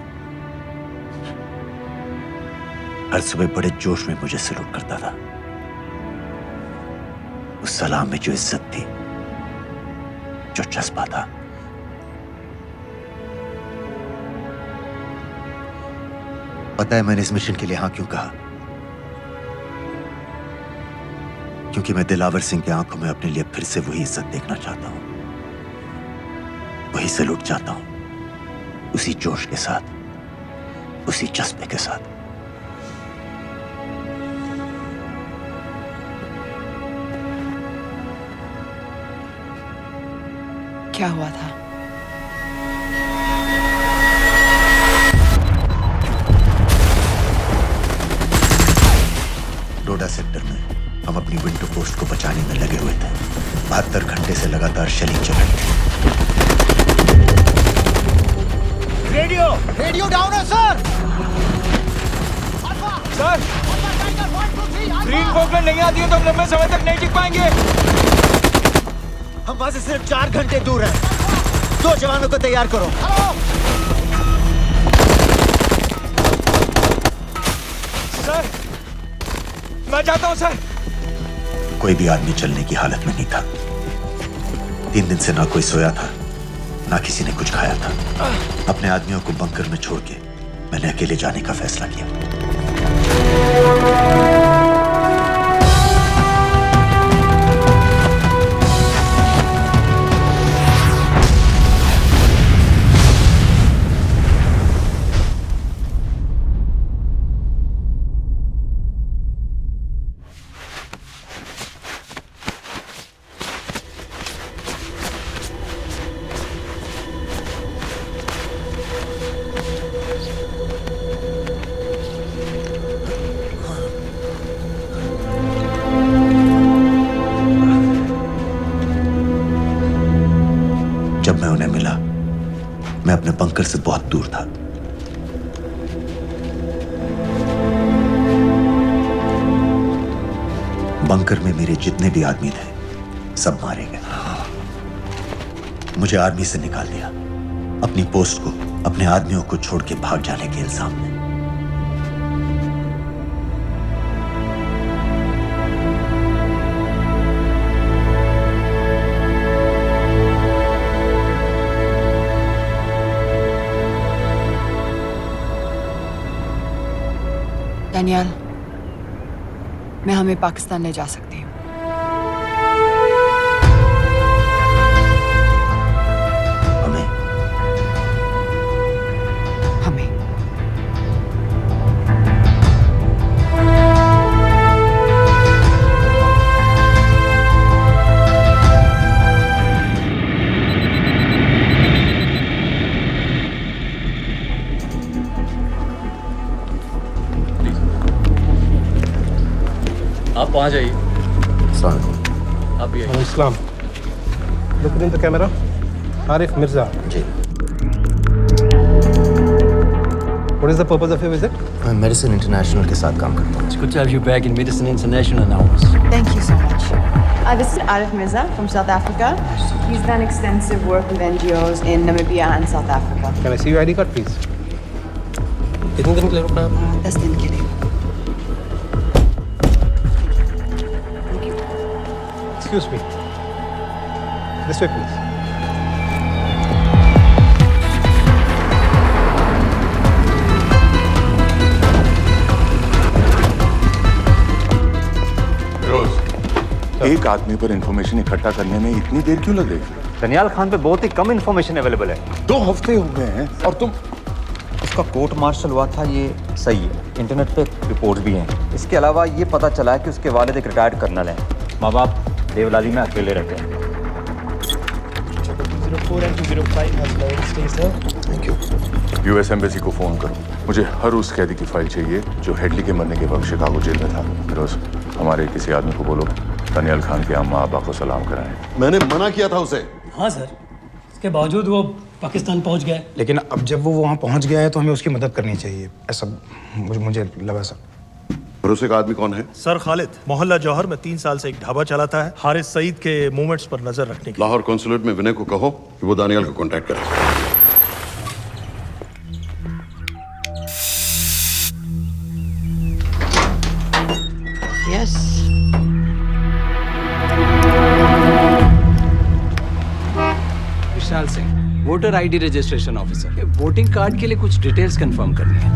हर सुबह बड़े जोश में मुझे सैल्यूट करता था। उस सलाम में जो इज्जत थी, जो जज्बा था, पता है मैंने इस मिशन के लिए हाँ क्यों कहा? क्योंकि मैं दिलावर सिंह की आंखों में अपने लिए फिर से वही इज्जत देखना चाहता हूं, वही सैल्यूट चाहता हूं, उसी जोश के साथ, उसी जज्बे के साथ। क्या हुआ था? डोडा सेक्टर में हम अपनी विंडो पोस्ट को बचाने में लगे हुए थे। 72 घंटे से लगातार शेलिंग चल रही थी। रेडियो डाउन है सर। सर ग्रीन फोकलैंड नहीं आती है तो हम लंबे समय तक नहीं टिक पाएंगे। हम वहां से सिर्फ 4 घंटे दूर हैं। 2 जवानों को तैयार करो। सर मैं चाहता हूं सर। कोई भी आदमी चलने की हालत में नहीं था। 3 दिन से ना कोई सोया था, ना किसी ने कुछ खाया था। अपने आदमियों को बंकर में छोड़ के मैंने अकेले जाने का फैसला किया। जब मैं उन्हें मिला, मैं अपने बंकर से बहुत दूर था। बंकर में मेरे जितने भी आदमी थे, सब मारे गए। मुझे आर्मी से निकाल दिया, अपनी पोस्ट को, अपने आदमियों को छोड़ के भाग जाने के इल्जाम में। डैनियल, मैं हमें पाकिस्तान ले जा सकती हूँ। हमें? हमें। आप वहाँ जाइए। आप भी आइए। Islam look in the camera. Arif Mirza ji. What is the purpose of your visit? मैं मेडिसिन इंटरनेशनल के साथ काम करता हूँ। It's good to have you back in Medicine International now. Thank you so much. This is Arif Mirza from South Africa. He's done extensive work with NGOs in Namibia and South Africa. Can I see your ID card, please? कितने दिन के लिए रुकना है? 10 दिन के लिए। Excuse me. This way, please. एक आदमी पर इंफॉर्मेशन इकट्ठा करने में इतनी देर क्यों लगेगी? दनियाल खान पे बहुत ही कम इंफॉर्मेशन अवेलेबल है। 2 हफ्ते हो गए हैं और तुम। उसका कोर्ट मार्शल हुआ था, ये सही है। इंटरनेट पे रिपोर्ट भी हैं। इसके अलावा ये पता चला है कि उसके वालिद एक रिटायर्ड कर्नल हैं। माँ बाप देवलाली में अकेले रहते हैं। Thank you. यूएस एम्बेसी को फोन करो। मुझे हर उस कैदी की फाइल चाहिए जो हेडली के मरने के वक्त शिकागो जेल में था। फिरोज, हमारे किसी आदमी को बोलो दनियाल खान के अम्मा अब्बा को सलाम कराएं। मैंने मना किया था उसे। हाँ सर, इसके बावजूद वो पाकिस्तान पहुंच गया। लेकिन अब जब वो वहाँ पहुँच गया है तो हमें उसकी मदद करनी चाहिए, ऐसा मुझे लगा सर। भरोसे का आदमी कौन है? सर खालिद, मोहल्ला जौहर में 3 साल से एक ढाबा चलाता है। हारिस सईद के मूवमेंट्स पर नजर रखने के। लाहौर कॉन्सुलेट में विनय को कहो कि वो दानियाल को कांटेक्ट करे। Yes. Vishal Singh, voter ID registration officer. Voting card के लिए कुछ डिटेल्स कंफर्म करनी है।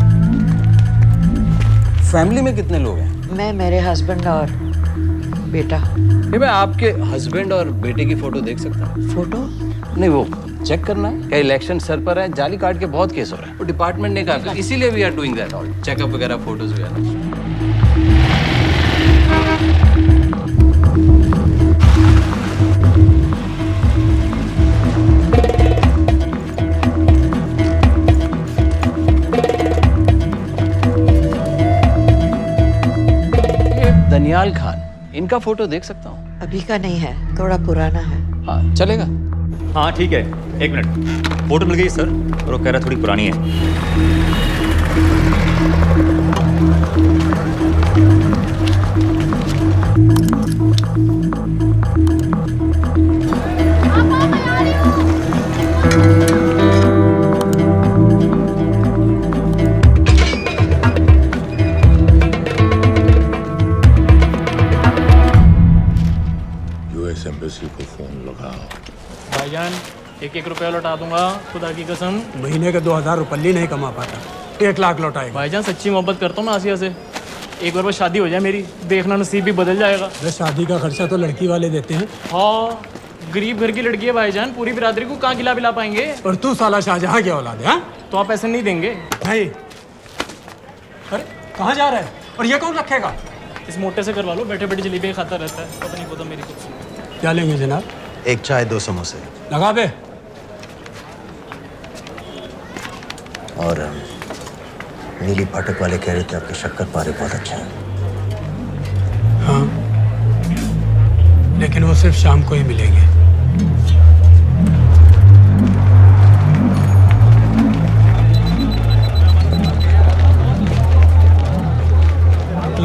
फैमिली में कितने लोग हैं? मैं, मेरे हस्बैंड और बेटा। ये मैं आपके हस्बैंड और बेटे की फोटो देख सकता हूँ? फोटो? नहीं, वो चेक करना है। क्या इलेक्शन सर पर है? जाली कार्ड के बहुत केस हो रहे हैं। वो डिपार्टमेंट ने कहा, इसीलिए we are doing that all, checkup वगैरह, फोटोज वगैरह। दनियाल खान, इनका फोटो देख सकता हूँ? अभी का नहीं है, थोड़ा पुराना है। हाँ चलेगा। हाँ ठीक है, 1 मिनट। फोटो मिल गई सर, और वो कह रहा थोड़ी पुरानी है। एम्बेसी को फोन लगाओ। भाईजान 1-1 रुपया लौटा दूंगा, खुदा की कसम। महीने के 2000 रुपये नहीं कमा पाता, 1 लाख लौटाएगा। भाईजान सच्ची मोहब्बत करता हूँ मैं आसिया से। एक बार बस शादी हो जाए मेरी, देखना नसीब भी बदल जाएगा। शादी का खर्चा तो लड़की वाले देते हैं। हाँ, गरीब घर की लड़की है भाईजान, पूरी बिरादरी को कहाँ खिला पाएंगे। और तू साला शाहजहां की औलाद है? तो आप पैसे नहीं देंगे भाई? अरे कहाँ जा रहा है? और ये कौन रखेगा? इस मोटे से करवा लो, बैठे बैठे जलेबी खाता रहता है, पता नहीं होता मेरी कुछ। क्या लेंगे जनाब? 1 चाय 2 समोसे। लगा बे। और नीली फाटक वाले कह रहे थे आपके शक्कर पारे बहुत अच्छा है। हाँ, लेकिन वो सिर्फ शाम को ही मिलेंगे।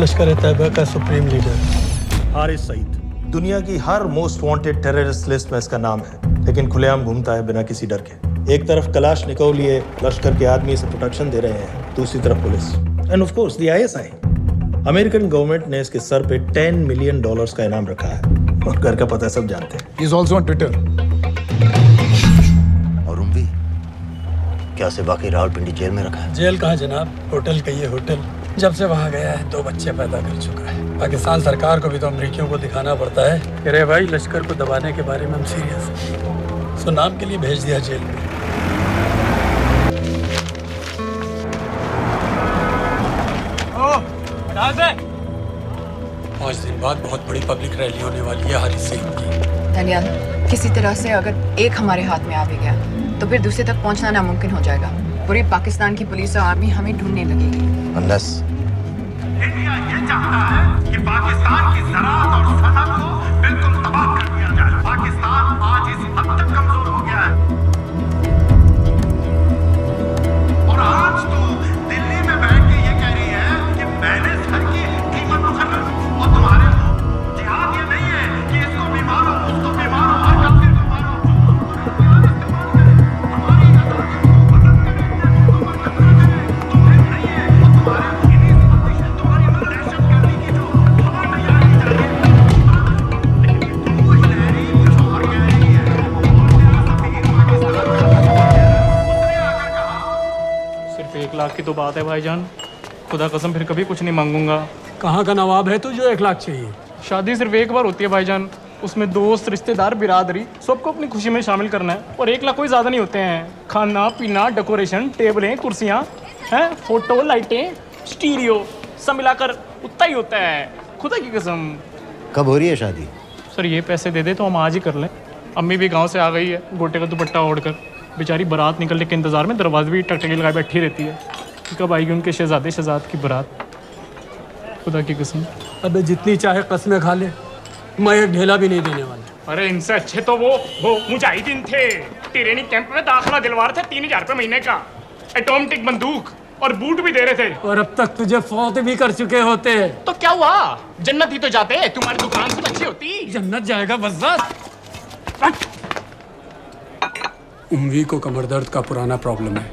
लश्कर तैयबा का सुप्रीम लीडर हारिस सईद, दुनिया की हर मोस्ट वांटेड टेररिस्ट लिस्ट में इसका नाम है, लेकिन खुलेआम घूमता है बिना किसी डर के। एक तरफ कलाशनिकोव लिए लश्कर के आदमी इसे प्रोटेक्शन दे रहे हैं, दूसरी तरफ police end of course the ISI। American government ने इसके सर पे $10 मिलियन का इनाम रखा है, और घर का पता सब जानते हैं। He is also on Twitter. और उम्वी क्या से बाकी रावलपिंडी जेल में रखा है? जेल कहाँ जनाब, होटल कहिए होटल। जब से वहाँ गया है 2 बच्चे पैदा कर चुका है। पाकिस्तान सरकार को भी तो अमरीकियों को दिखाना पड़ता है। अरे भाई, लश्कर को दबाने के बारे में हम सीरियस हैं। सो नाम के लिए भेज दिया जेल में। पाँच दिन बाद बहुत बड़ी पब्लिक रैली होने वाली है हारिस सईद की। दनियाल, किसी तरह से अगर एक हमारे हाथ में आ भी गया तो फिर दूसरे तक पहुंचना नामुमकिन हो जाएगा। पूरी पाकिस्तान की पुलिस और आर्मी हमें ढूंढने लगेगी। Unless इंडिया ये चाहता है कि पाकिस्तान की ज़राअत और सनअत को बिल्कुल तबाह कर दिया जाए। पाकिस्तान आज इस हद तक कमजोर हो गया है, और आज तो दिल्ली में बैठ के ये कह रही है कि मैंने सर की कीमत मुकर्रर की। और तुम्हारे जिहाद ये नहीं है कि इसको भी मारो, उसको भी मारो, हर काफिर को मारो। सिर्फ 1 लाख की तो बात है भाईजान, खुदा कसम फिर कभी कुछ नहीं मांगूंगा। कहाँ का नवाब है तू जो 1 लाख चाहिए? शादी सिर्फ एक बार होती है भाईजान, उसमें दोस्त, रिश्तेदार, बिरादरी सबको अपनी खुशी में शामिल करना है। और 1 लाख कोई ज़्यादा नहीं होते हैं। खाना पीना, डेकोरेशन, टेबलें, कुर्सियाँ हैं, फोटो, लाइटें, स्टीरियो, सब मिलाकर उतना ही होता है, खुदा की कसम। कब हो रही है शादी? सर ये पैसे दे दे तो हम आज ही कर लें। अम्मी भी गांव से आ गई है, गोटे का दुपट्टा ओढ़कर। बेचारी बारात निकलने के इंतज़ार में दरवाजे भी टकटकी लगाए बैठी रहती है कि कब आएगी उनके शहजाद की बारात, खुदा की कसम। अबे जितनी चाहे कस्में खा ले, मैं एक ढेला भी नहीं देने वाला। अरे इनसे अच्छे तो वो मुजाहिदीन थे, ट्रेनिंग कैंप में दाखिला दिलवा रहे थे 3000 रुपये महीने का, एटॉमिक बंदूक, और बूट भी दे रहे थे। और अब तक तुझे फौत भी कर चुके होते। तो क्या हुआ, जन्नत ही तो जाते, तुम्हारी दुकान से अच्छी होती। जन्नत जाएगा बज़ार। उम्वी को कमर दर्द का पुराना प्रॉब्लम है।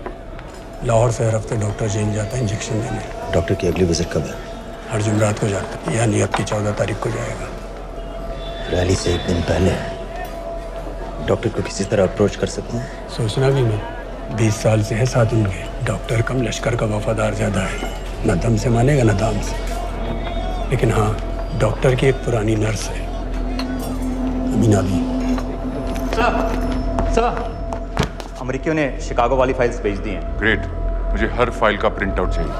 लाहौर से हर हफ्ते डॉक्टर जेल जाता है इंजेक्शन देने। डॉक्टर की अगली विजिट कब है? हर जुमरात को जाता है, यानी अब की 14 तारीख को जाएगा। रैली से एक दिन पहले डॉक्टर को किसी तरह अप्रोच कर सकते हैं? सोचना भी नहीं, 20 साल से है साथ उनके। डॉक्टर कम लश्कर का वफादार ज्यादा है, न दम से मानेगा न दाम से। लेकिन हाँ, डॉक्टर की एक पुरानी नर्स है, अमीना भी। सर अमेरिकियों ने शिकागो वाली फाइल्स भेज दी हैं। ग्रेट, मुझे हर फाइल का प्रिंट आउट चाहिए।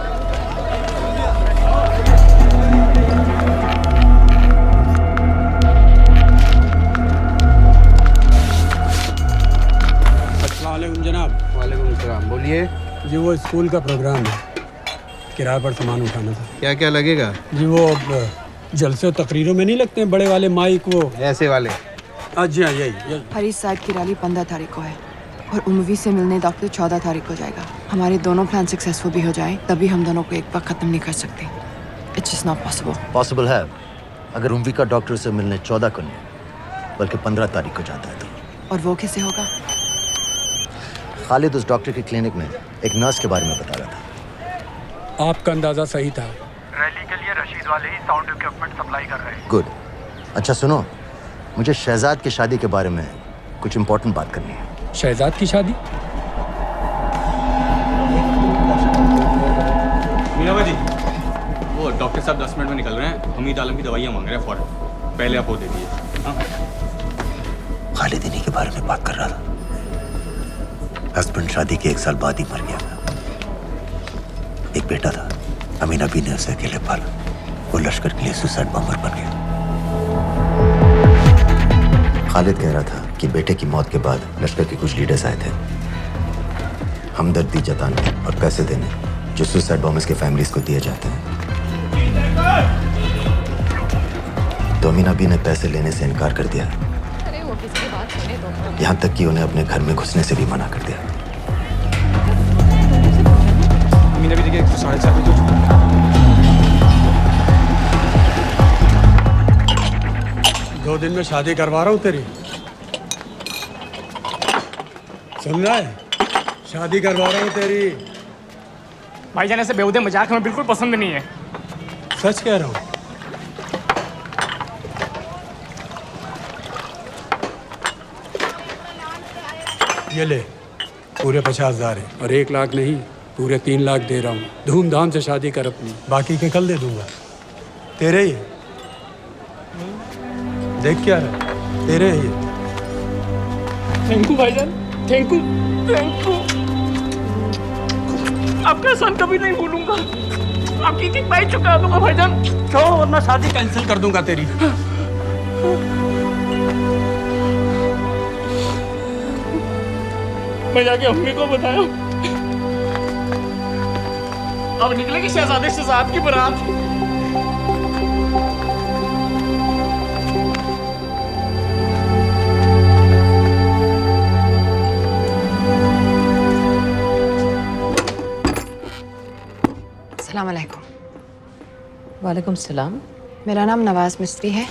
अस्सलामुअलैकुम जनाब। वालेकुम सलाम, बोलिए। जी वो स्कूल का प्रोग्राम है, किराए पर सामान उठाना था। क्या क्या लगेगा? जी वो जलसे तकरीरों में नहीं लगते हैं बड़े वाले माइक, वो ऐसे वाले? जी हाँ, यही। हरी साइड की रैली 15 तारीख को है और उमवी से मिलने डॉक्टर 14 तारीख को जाएगा। हमारे दोनों प्लान सक्सेसफुल भी हो जाए तभी हम दोनों को एक बार खत्म नहीं कर सकते। It's just not possible. Possible है अगर उम्वी का डॉक्टर से मिलने 14 को नहीं बल्कि 15 तारीख को जाता है तो। और वो कैसे होगा? खालिद उस डॉक्टर की क्लिनिक में एक नर्स के बारे में बता रहा था। आपका अंदाजा सही था। रैली के लिए रशीद वाले ही साउंड इक्विपमेंट सप्लाई कर रहे हैं। गुड। अच्छा सुनो, मुझे शहजाद की शादी के बारे में कुछ इंपॉर्टेंट बात करनी है। शहजाद की शादी? मीना जी, वो डॉक्टर साहब 10 मिनट में निकल रहे हैं। हमीद आलम की दवाइयाँ मांग रहे हैं फौरन। पहले आप वो दे दीजिए। खालिद इन्हीं के बारे में बात कर रहा था। हस्बैंड शादी के 1 साल बाद ही मर गया। एक बेटा था, अमीना बी ने उसे अकेले पाला। वो लश्कर के लिए सुसाइड बॉम्बर बन गया। खालिद कह रहा था कि बेटे की मौत के बाद लश्कर के कुछ लीडर्स आए थे हमदर्दी जताने और पैसे देने, जो सुसाइड बॉम्बर्स के फैमिलीज को दिए जाते हैं। तो अमीना बी ने पैसे लेने से इनकार कर दिया, यहाँ तक कि उन्हें अपने घर में घुसने से भी मना कर दिया। मीना भी देखिए 4:30 बजे। 2 दिन में शादी करवा रहा हूँ तेरी, सुन रहा है? शादी करवा रहा हूँ तेरी। भाईजान ऐसे बेहुदे मजाक हमें बिल्कुल पसंद नहीं है। सच कह रहा हूँ। ये ले, पूरे 50,000 है और 1 लाख नहीं, पूरे 3 लाख दे रहा हूँ। धूमधाम से शादी कर अपनी, बाकी के कल दे दूंगा। तेरे ही देख क्या है, तेरे ही। थैंक यू भाईजान, थैंक यू, थैंक यू। आपका एहसान कभी नहीं भूलूंगा। आपकी एक भाई चुका दूंगा भाईजान। छोड़ वरना शादी कैंसिल कर दूंगा तेरी। मैं जाके अम्मी को बताया। अब निकलेगी शहजादे शहजाद की बारात। अस्सलाम वालेकुम। वालेकुम सलाम। मेरा नाम नवाज मिस्त्री है।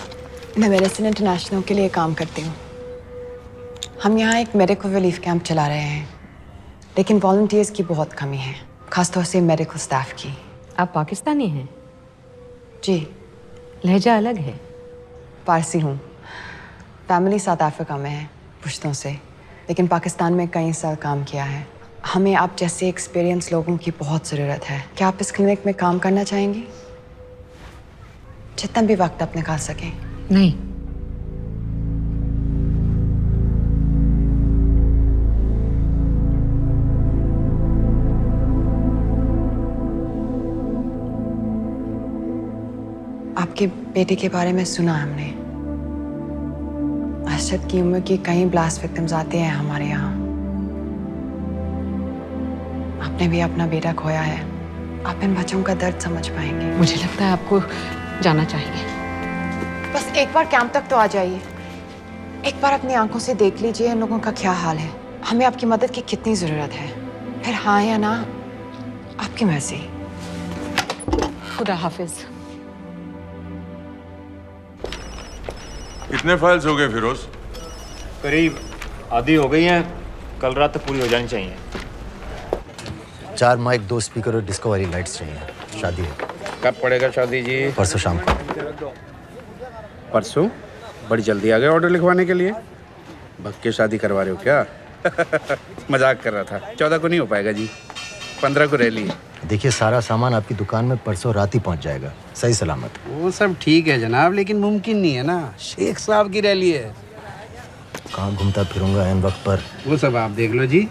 मैं मेडिसिन इंटरनेशनल के लिए काम करती हूँ। हम यहाँ एक मेडिकल रिलीफ कैंप चला रहे हैं, लेकिन वॉलंटियर्स की बहुत कमी है, खासतौर से मेडिकल स्टाफ की। आप पाकिस्तानी हैं? जी। लहजा अलग है। पारसी हूँ। फैमिली साउथ अफ्रीका में है पुश्तों से, लेकिन पाकिस्तान में कई साल काम किया है। हमें आप जैसे एक्सपीरियंस लोगों की बहुत ज़रूरत है। क्या आप इस क्लिनिक में काम करना चाहेंगी? जितना भी वक्त आप निकाल सकें। नहीं। आपके बेटे के बारे में सुना हमने। अरशद की उम्र के कई ब्लास्ट विक्टिम्स आते हैं हमारे यहाँ। आपने भी अपना बेटा खोया है। आप इन बच्चों का दर्द समझ पाएंगे। मुझे लगता है आपको जाना चाहिए। बस एक बार कैंप तक तो आ जाइए। एक बार अपनी आंखों से देख लीजिए इन लोगों का क्या हाल है। हमें आपकी मदद की कितनी ज़रूरत है। फिर हाँ या ना आपकी मर्जी। खुदा हाफिज। कितने फाइल्स हो गए फिरोज? करीब आधी हो गई हैं, कल रात तक पूरी हो जानी चाहिए। 4 माइक, 2 स्पीकर और डिस्को वाली लाइट्स चाहिए। शादी है। कब पड़ेगा शादी जी? परसों शाम को। परसों? बड़ी जल्दी आ गए ऑर्डर लिखवाने के लिए। भग के शादी करवा रहे हो क्या? मजाक कर रहा था। 14 को नहीं हो पाएगा जी, 15 को रैली है। देखिए, सारा सामान आपकी दुकान में परसों रात ही पहुंच जाएगा, सही सलामत। वो सब ठीक है जनाब, लेकिन मुमकिन नहीं है ना, शेख साहब की रैली है। कहाँ घूमता फिरूंगा एन वक्त पर? वो सब आप देख लो जी।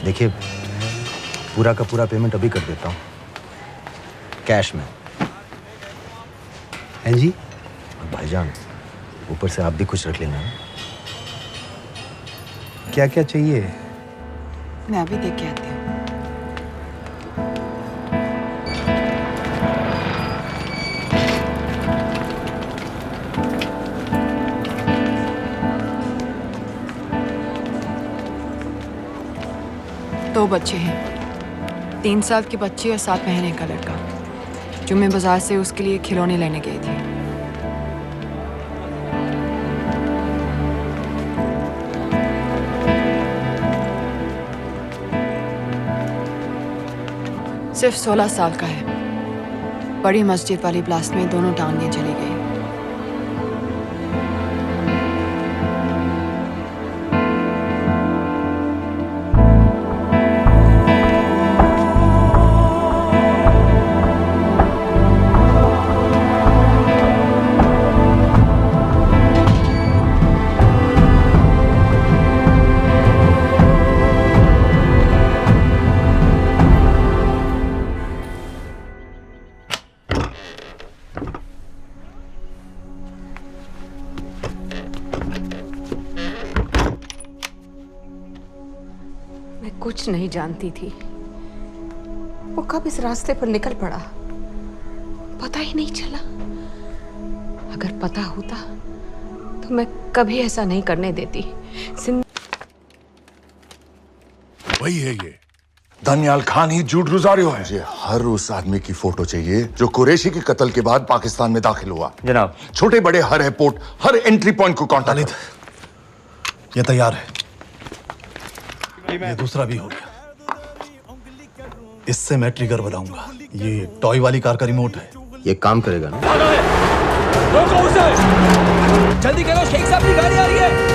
देखिए, पूरा का पूरा पेमेंट अभी कर देता हूँ, कैश में। हैं जी? और भाईजान, ऊपर से आप भी कुछ रख लेना। क्या क्या चाहिए? मैं अभी देख के आती हूँ। दो बच्चे हैं, 3 साल की बच्ची और 7 महीने का लड़का, जो मैं बाजार से उसके लिए खिलौने लेने गई थी। सिर्फ 16 साल का है। बड़ी मस्जिद वाली ब्लास्ट में दोनों टांगें चली गई। कुछ नहीं जानती थी, वो कब इस रास्ते पर निकल पड़ा पता ही नहीं चला। अगर पता होता तो मैं कभी ऐसा नहीं करने देती। वही है ये दानियाल खान ही जूड रोजारियो है। मुझे हर उस आदमी की फोटो चाहिए जो कुरैशी के कत्ल के बाद पाकिस्तान में दाखिल हुआ। जनाब, छोटे बड़े हर एयरपोर्ट, हर एंट्री पॉइंट को कांटेक्ट। ये तैयार है, ये दूसरा भी हो गया। इससे मैं ट्रिगर बजाऊंगा। ये टॉय वाली कार का रिमोट है। ये काम करेगा ना? रोको उसे! जल्दी करो, शेख साहब की गाड़ी आ रही है।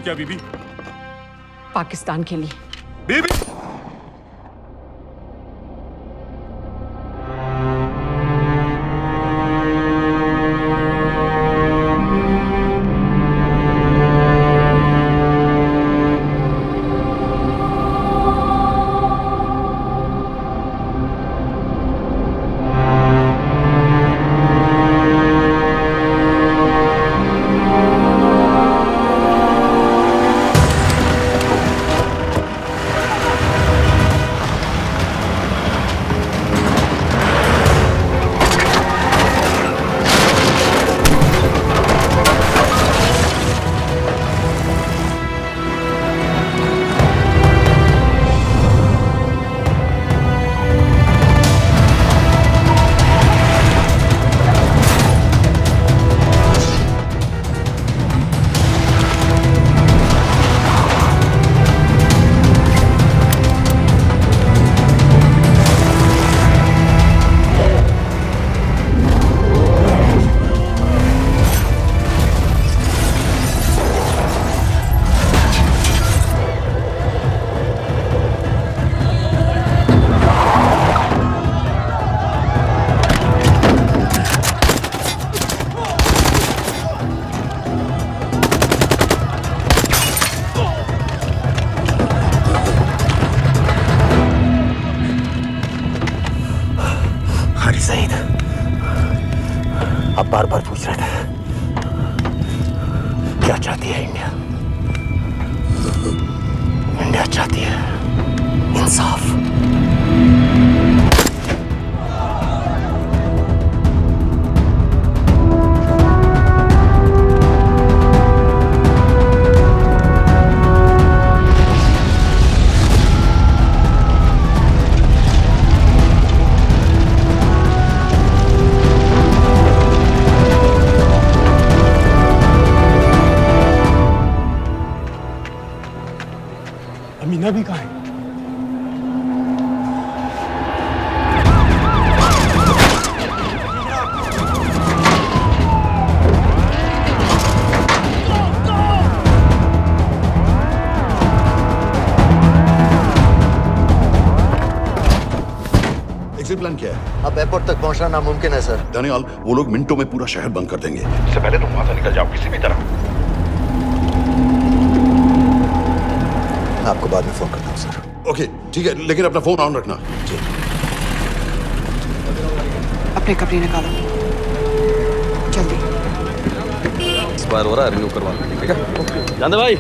किया बीबी? पाकिस्तान के लिए। बीबी सईद, आप बार बार पूछ रहे थे क्या चाहती है इंडिया? इंडिया चाहती है इंसाफ। अमीना भी कहाँ है? एग्जिट प्लान क्या है? अब एयरपोर्ट तक पहुंचना नामुमकिन है सर। दानियाल, वो लोग मिनटों में पूरा शहर बंद कर देंगे। इससे पहले तुम वहां से निकल जाओ किसी भी तरह। आपको बाद में फोन करता हूँ सर। ओके ठीक है, लेकिन अपना फोन ऑन रखना। जी। अपने कपड़े निकालो जल्दी। एक्सपायर हो रहा है, रिन्यू करवा लो। ठीक है जानते भाई।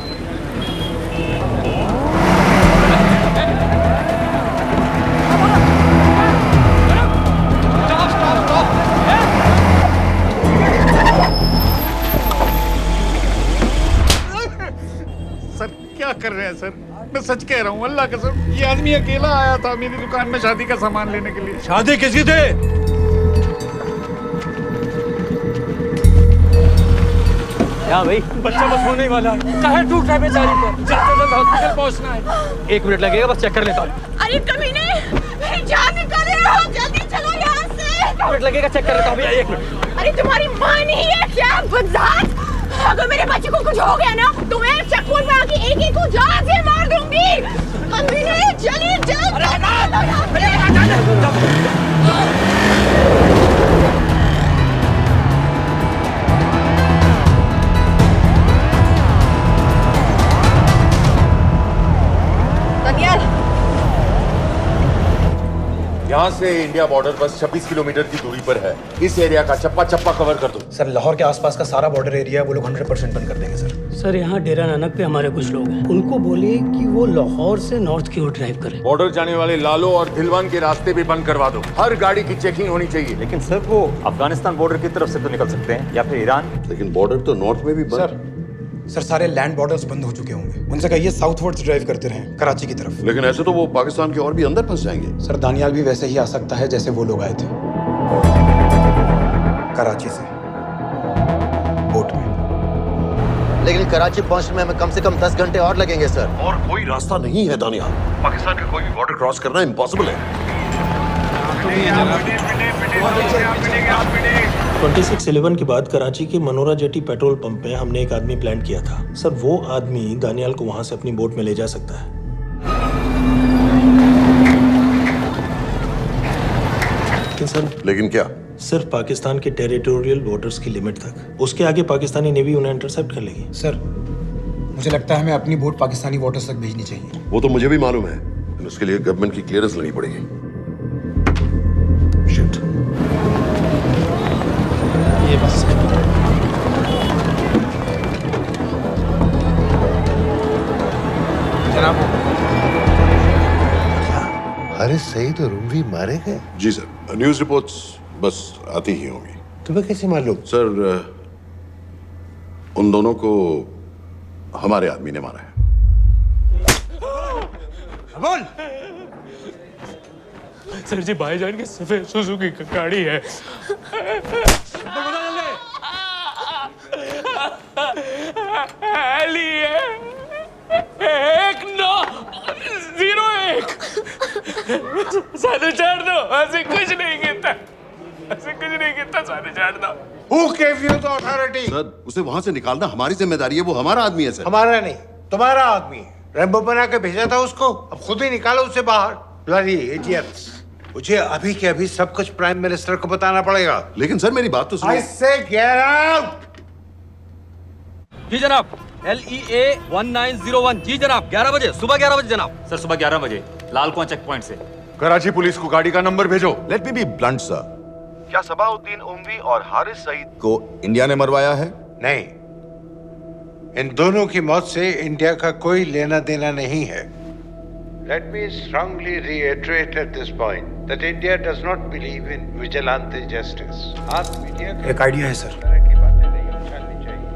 सर क्या कर रहे हैं सर? मैं सच कह रहा हूँ, अल्लाह कसम, ये आदमी अकेला आया था मेरी दुकान में शादी का सामान लेने के लिए। शादी किसी थे? क्या भाई? बच्चा बस होने वाला है। काहे टूट रहा है बेचारी पर? जल्द से जल्द हॉस्पिटल पहुंचना है। 1 मिनट लगेगा, बस चेक कर लेता हूँ। अरे कमीने, मेरी जान निकाल रहे हो, जल्दी चलो यहाँ से। 1 मिनट लगेगा, चेक कर लेता हूँ भैया, 1 मिनट। अरे तुम्हारी माँ नहीं है क्या बदजात? अगर मेरे बच्चे को कुछ हो गया ना तो मैं चक्कू में आके एक को जान से मार दूंगी। कमीने चलिए जल्द। यहाँ से इंडिया बॉर्डर बस 26 किलोमीटर की दूरी पर है। इस एरिया का चप्पा चप्पा कवर कर दो। सर लाहौर के आसपास का सारा बॉर्डर एरिया वो लोग 100% बंद कर देंगे सर। सर यहाँ डेरा नानक पे हमारे कुछ लोग हैं, उनको बोलिए कि वो लाहौर से नॉर्थ की ओर ड्राइव करें। बॉर्डर जाने वाले लालो और दिलवान के रास्ते भी बंद करवा दो। हर गाड़ी की चेकिंग होनी चाहिए। लेकिन सर वो अफगानिस्तान बॉर्डर की तरफ से तो निकल सकते हैं या फिर ईरान। लेकिन बॉर्डर तो नॉर्थ में भी बंद। सर सारे लैंड बॉर्डर्स बंद हो चुके होंगे। उनसे कहिए साउथवर्ड्स ड्राइव करते रहें कराची की तरफ। लेकिन ऐसे तो वो पाकिस्तान के और भी अंदर फंस जाएंगे। सर दानियाल भी वैसे ही आ सकता है जैसे वो लोग आए थे, कराची से बोट में। लेकिन कराची पहुंचने में हमें कम से कम 10 घंटे और लगेंगे सर। और कोई रास्ता नहीं है दानियाल। पाकिस्तान का कोई भी बॉर्डर क्रॉस करना इम्पॉसिबल है। 2611 के बाद कराची के मनोरा जेटी पेट्रोल पंप में हमने एक आदमी प्लान किया था सर। वो आदमी दानियाल को वहां से अपनी बोट में ले जा सकता है। लेकिन सर लेकिन क्या? सिर्फ पाकिस्तान के टेरिटोरियल वाटर्स की लिमिट तक। उसके आगे पाकिस्तानी नेवी उन्हें इंटरसेप्ट कर लेगी। सर मुझे लगता है हमें अपनी बोट पाकिस्तानी वाटर्स तक भेजनी चाहिए। वो तो मुझे भी मालूम है, लेकिन उसके लिए गवर्नमेंट की क्लियरेंस लेनी पड़ेगी। शिट। ये बस जनाब, हारिस सईद और उमवी मारे गए? जी सर, न्यूज़ रिपोर्ट्स बस आती ही होंगी। तुम्हें कैसे मालूम? सर, उन दोनों को हमारे आदमी ने मारा है। बोल। सर जी, भाईजान की सफेद सुजुकी की गाड़ी है। एली है 1901। सानू छोड़ दो, ऐसे कुछ नहीं कहता, ऐसे कुछ नहीं कहता, सानू छोड़ दो। Who gave you the authority? Sir, उसे वहां से निकालना हमारी जिम्मेदारी है, वो हमारा आदमी है सर। हमारा नहीं, तुम्हारा आदमी है। रैम्बो बना के भेजा था उसको, अब खुद ही निकालो उसे बाहर। Bloody idiots! मुझे अभी के अभी सब कुछ प्राइम मिनिस्टर को बताना पड़ेगा। लेकिन सर मेरी बात तो सुनो। I say get out! जी जनाब, LEA 1901। जी जनाब, 11 बजे, सुबह 11 बजे जनाब। सर सुबह 11 बजे लाल कुआं चेक पॉइंट से। कराची पुलिस को गाड़ी का नंबर भेजो। Let me be blunt sir. क्या सबाउद्दीन उमवी और हारिस सईद को इंडिया ने मरवाया है? नहीं, इन दोनों की मौत से इंडिया का कोई लेना देना नहीं है। Let me strongly reiterate at this point that India does not believe in vigilante justice. आप मीडिया एक आइडिया है सर। की बातें नहीं उछालनी चाहिए।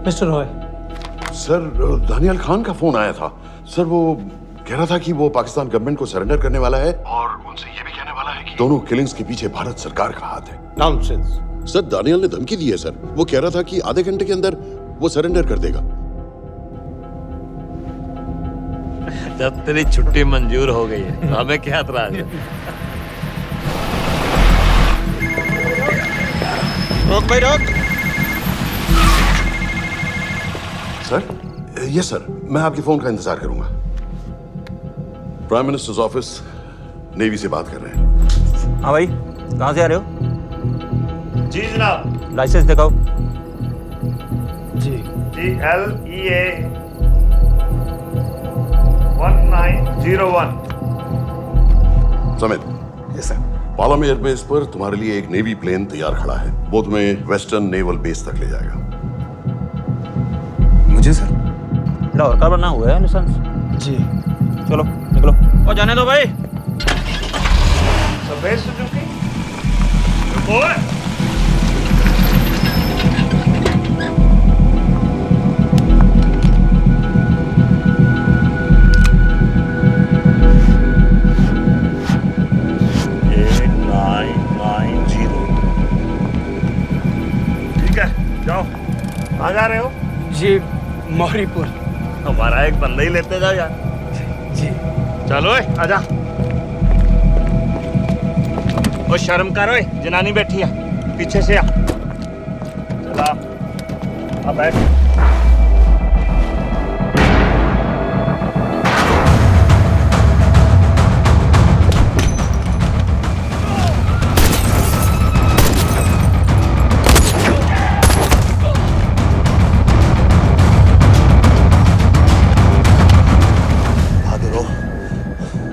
मिस्टर रॉय, सर, दानियाल खान का फोन आया था। सर वो कह रहा था कि वो पाकिस्तान गवर्नमेंट को सरेंडर करने वाला है और उनसे ये भी कहने वाला है कि दोनों किलिंग्स के पीछे भारत सरकार का हाथ है। Nonsense. सर, दानियाल ने धमकी दी है सर। वो कह रहा था कि आधे घंटे के अंदर वो सरेंडर कर देगा। जब तेरी छुट्टी मंजूर हो गई है तो हमें क्या एतराज है? रोक भाई रोक। सर, यस सर, मैं आपके फोन का इंतजार करूंगा। प्राइम मिनिस्टर्स ऑफिस नेवी से बात कर रहे हैं। हाँ भाई, कहाँ से आ रहे हो? जी जनाब। लाइसेंस दिखाओ। जी LEA 1901। समित। Yes sir. पालम एयरबेस पर तुम्हारे लिए एक नेवी प्लेन तैयार खड़ा है। वो तुम्हें वेस्टर्न नेवल बेस तक ले जाएगा। मुझे सर? लाहौर का बना हुआ है लाइसेंस। जी चलो निकलो। और जाने दो भाई। सफेद सुजुकी। ओए जाओ। कहाँ जा रहे हो? जी मौरीपुर। हमारा एक बंदा ही लेते जाओ यार। जी चलो आजा। ओ शर्म करो, जनानी बैठी है, पीछे से आ। चला अब बैठ।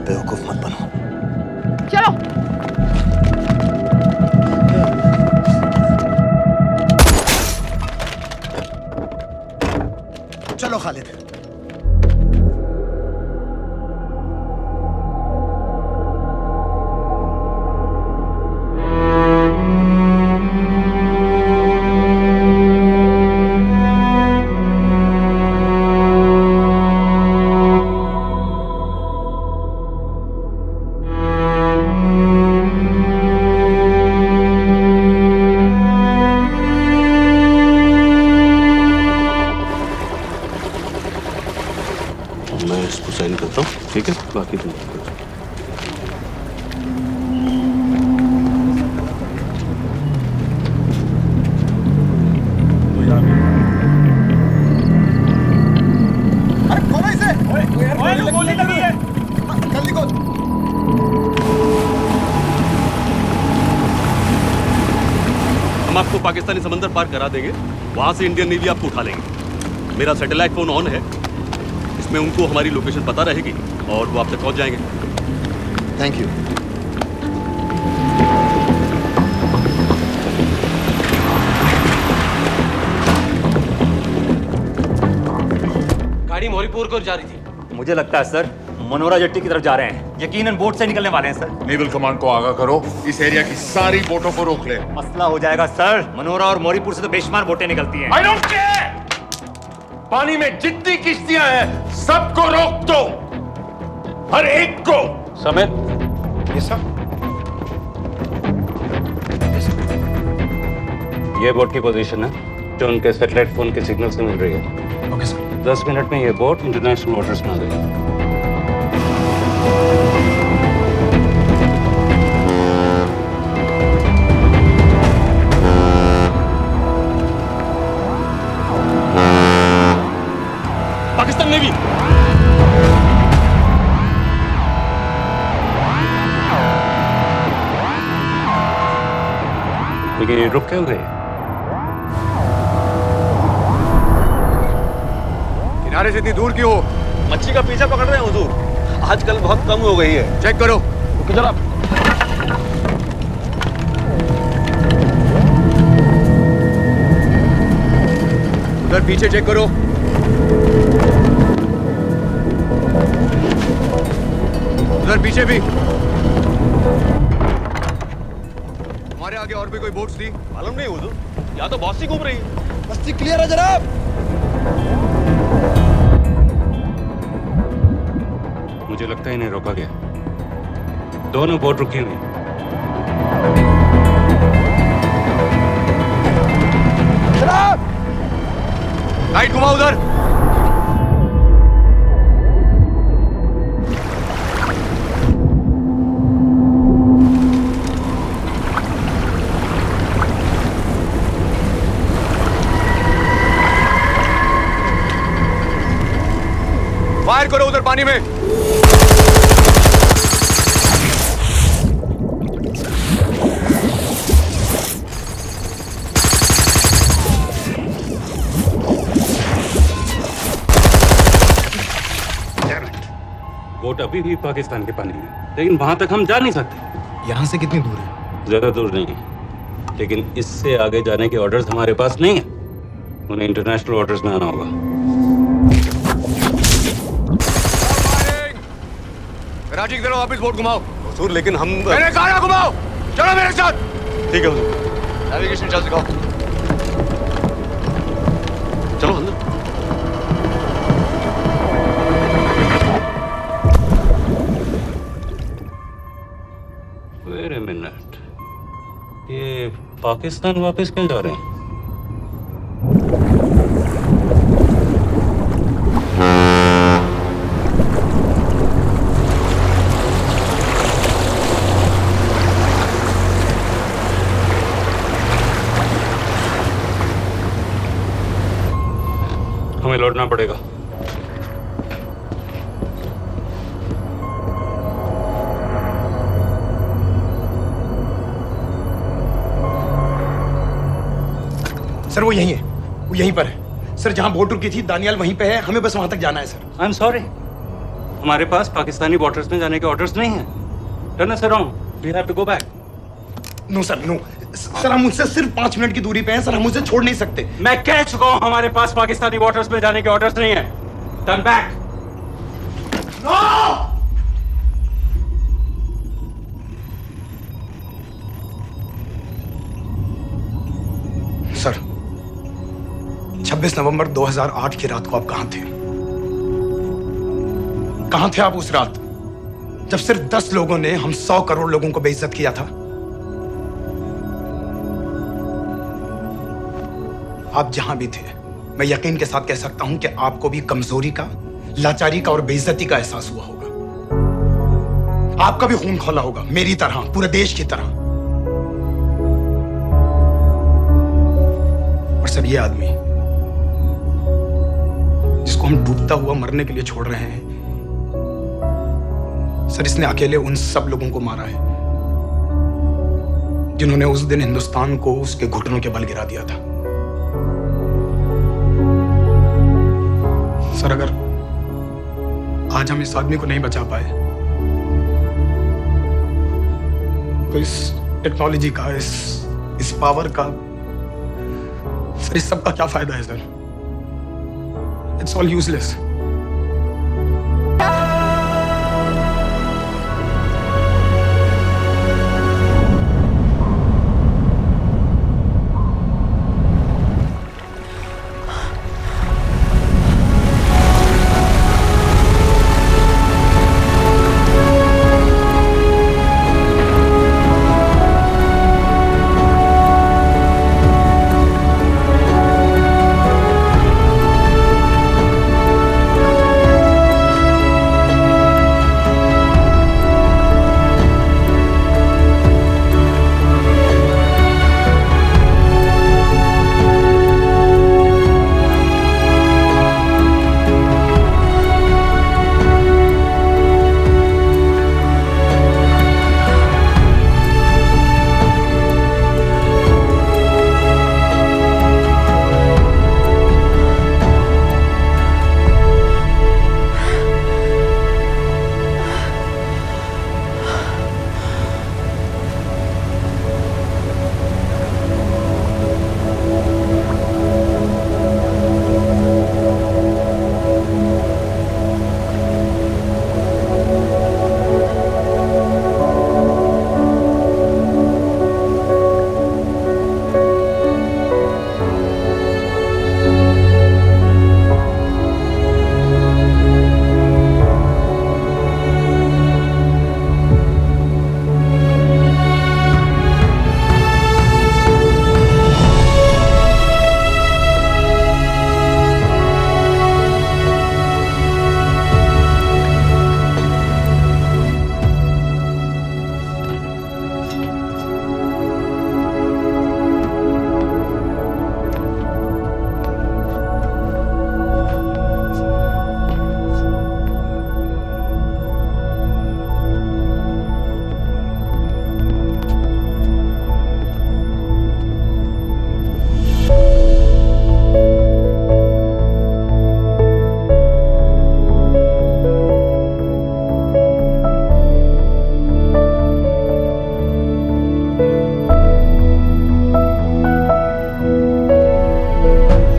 बेवकूफ मत बनो। चलो। हम आपको पाकिस्तानी समंदर पार करा देंगे, वहां से इंडियन नेवी आपको उठा लेंगे। मेरा सैटेलाइट फोन ऑन है, इसमें उनको हमारी लोकेशन पता रहेगी और वो आप तक पहुंच जाएंगे। Thank you. गाड़ी मोरीपुर को जा रही थी। मुझे लगता है सर मनोरा जेट्टी की तरफ जा रहे हैं। यकीनन बोट से निकलने वाले हैं सर। नेवल कमांड को आगाह करो, इस एरिया की सारी बोटों को रोक ले। मसला हो जाएगा सर। मनोरा और मोरीपुर से तो बेशुमार बोटें निकलती हैं। I don't care! पानी में जितनी किश्तियां हैं सबको रोक दो, हर एक को। समेत ये सर ये बोट की पोजीशन है जो उनके सैटेलाइट फोन के सिग्नल से मिल रही है। Okay sir. 10 मिनट में ये बोट इंटरनेशनल वाटर्स में आ गई। पाकिस्तान नेवी लेकिन ये रुक क्यों गए? किनारे से इतनी दूर क्यों हो? मच्छी का पीछा पकड़ रहे हैं हुजूर। आजकल बहुत कम हो गई है। चेक करो। रुको जरा। उधर पीछे चेक करो। उधर पीछे भी। हमारे आगे और भी कोई बोट्स थी? मालूम नहीं हुजूर, यहाँ तो बहुत सी घूम रही है। बस्ती क्लियर है जनाब। मुझे लगता है इन्हें रोका गया। दोनों बोट रुकी हुई। जनाब लाइट घुमाओ उधर। फायर करो उधर पानी में। बोट अभी भी पाकिस्तान के पानी में, लेकिन वहां तक हम जा नहीं सकते। यहाँ से कितनी दूर है? ज्यादा दूर नहीं है, लेकिन इससे आगे जाने के ऑर्डर्स हमारे पास नहीं है। उन्हें इंटरनेशनल वाटर्स में आना होगा। राजी की तरफ वापस बोट घुमाओ। हुजूर लेकिन हम मैंने कहा ना घुमाओ। चलो मेरे साथ। ठीक है हुजूर। नेविगेशन चल सिखाओ। चलो अंदर। वेट अ मिनट, ये पाकिस्तान वापस क्यों जा रहे हैं? हमें लौटना पड़ेगा। सर वो यहीं है, वो यहीं पर है। सर जहां बोट रुकी थी दानियाल वहीं पे है, हमें बस वहां तक जाना है सर। आई एम सॉरी, हमारे पास पाकिस्तानी वाटर्स में जाने के ऑर्डर्स नहीं हैं। Turn us around, we have to go back. No sir no sir, हम उनसे सिर्फ 5 मिनट की दूरी पे हैं सर, हम उसे छोड़ नहीं सकते। मैं कह चुका हूं हमारे पास पाकिस्तानी वाटर्स में जाने के ऑर्डर्स नहीं है। Turn back. सर 26 नवंबर 2008 की रात को आप कहां थे? कहां थे आप उस रात जब सिर्फ 10 लोगों ने हम 100 करोड़ लोगों को बेइज्जत किया था? आप जहां भी थे, मैं यकीन के साथ कह सकता हूं कि आपको भी कमजोरी का, लाचारी का और बेइज्जती का एहसास हुआ होगा। आपका भी खून खौला होगा, मेरी तरह, पूरे देश की तरह। और सर ये आदमी जिसको हम डूबता हुआ मरने के लिए छोड़ रहे हैं, सर इसने अकेले उन सब लोगों को मारा है जिन्होंने उस दिन हिंदुस्तान को उसके घुटनों के बल गिरा दिया था। सर, अगर आज हम इस आदमी को नहीं बचा पाए तो इस टेक्नोलॉजी का, इस पावर का, सर इस सब का क्या फायदा है सर? It's all useless.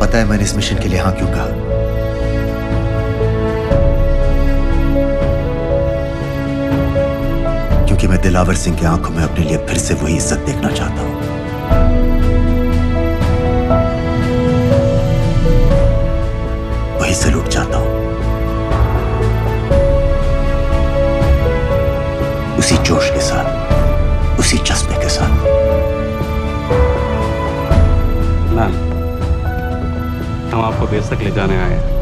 पता है मैंने इस मिशन के लिए हाँ क्यों कहा? क्योंकि मैं दिलावर सिंह की आंखों में अपने लिए फिर से वही इज्जत देखना चाहता हूं, वही सैल्यूट चाहता हूं, उसी जोश के साथ, उसी जज्बे के साथ। मैम, हम आपको बेस तक ले जाने आए हैं।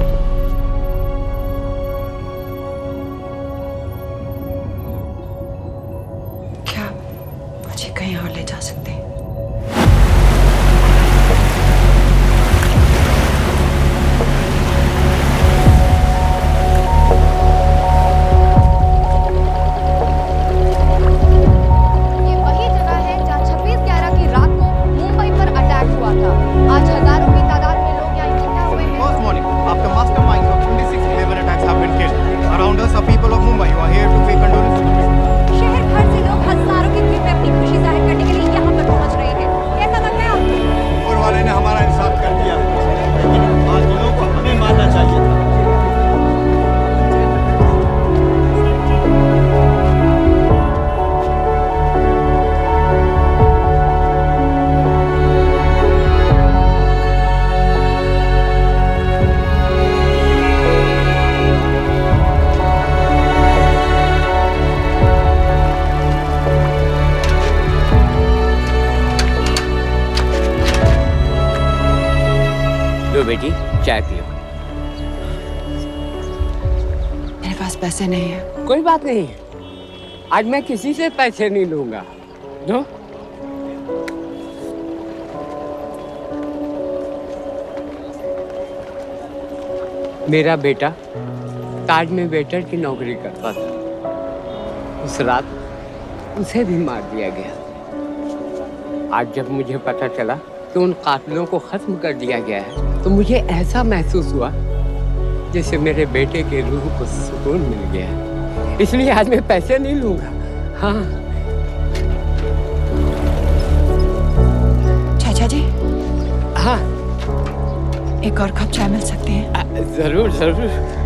क्या मुझे कहीं और ले जा सकते हैं? ये वही जगह है जहां 26/11 की रात को मुंबई पर अटैक हुआ था। आज हजारों की तादाद में लोग यहाँ इकट्ठा हुए हैं। First morning, after masterminds of 26/11 attacks have been killed, around us are people of Mumbai who are here to pay condolence to the victims. शहर भर से लोग हजारों की भीड़ में अपनी खुशी जाहिर करने के लिए यहाँ पर पहुँच रहे हैं। कैसा लग रहा है आपको? ऊपर वाले ने हमारा इंसाफ कर दिया, लेकिन बाकियों को हमें मानना चाहिए था। लो बेटी, चाय पियो। मेरे पास पैसे नहीं है। कोई बात नहीं, आज मैं किसी से पैसे नहीं लूंगा। दो। मेरा बेटा ताज में वेटर की नौकरी करता था। उस रात उसे भी मार दिया गया। आज जब मुझे पता चला कि उन कातिलों को खत्म कर दिया गया है तो मुझे ऐसा महसूस हुआ जैसे मेरे बेटे के रूह को सुकून मिल गया है। इसलिए आज मैं पैसे नहीं लूंगा। हाँ चाचा जी। हाँ एक और कप चाय मिल सकती है? जरूर जरूर।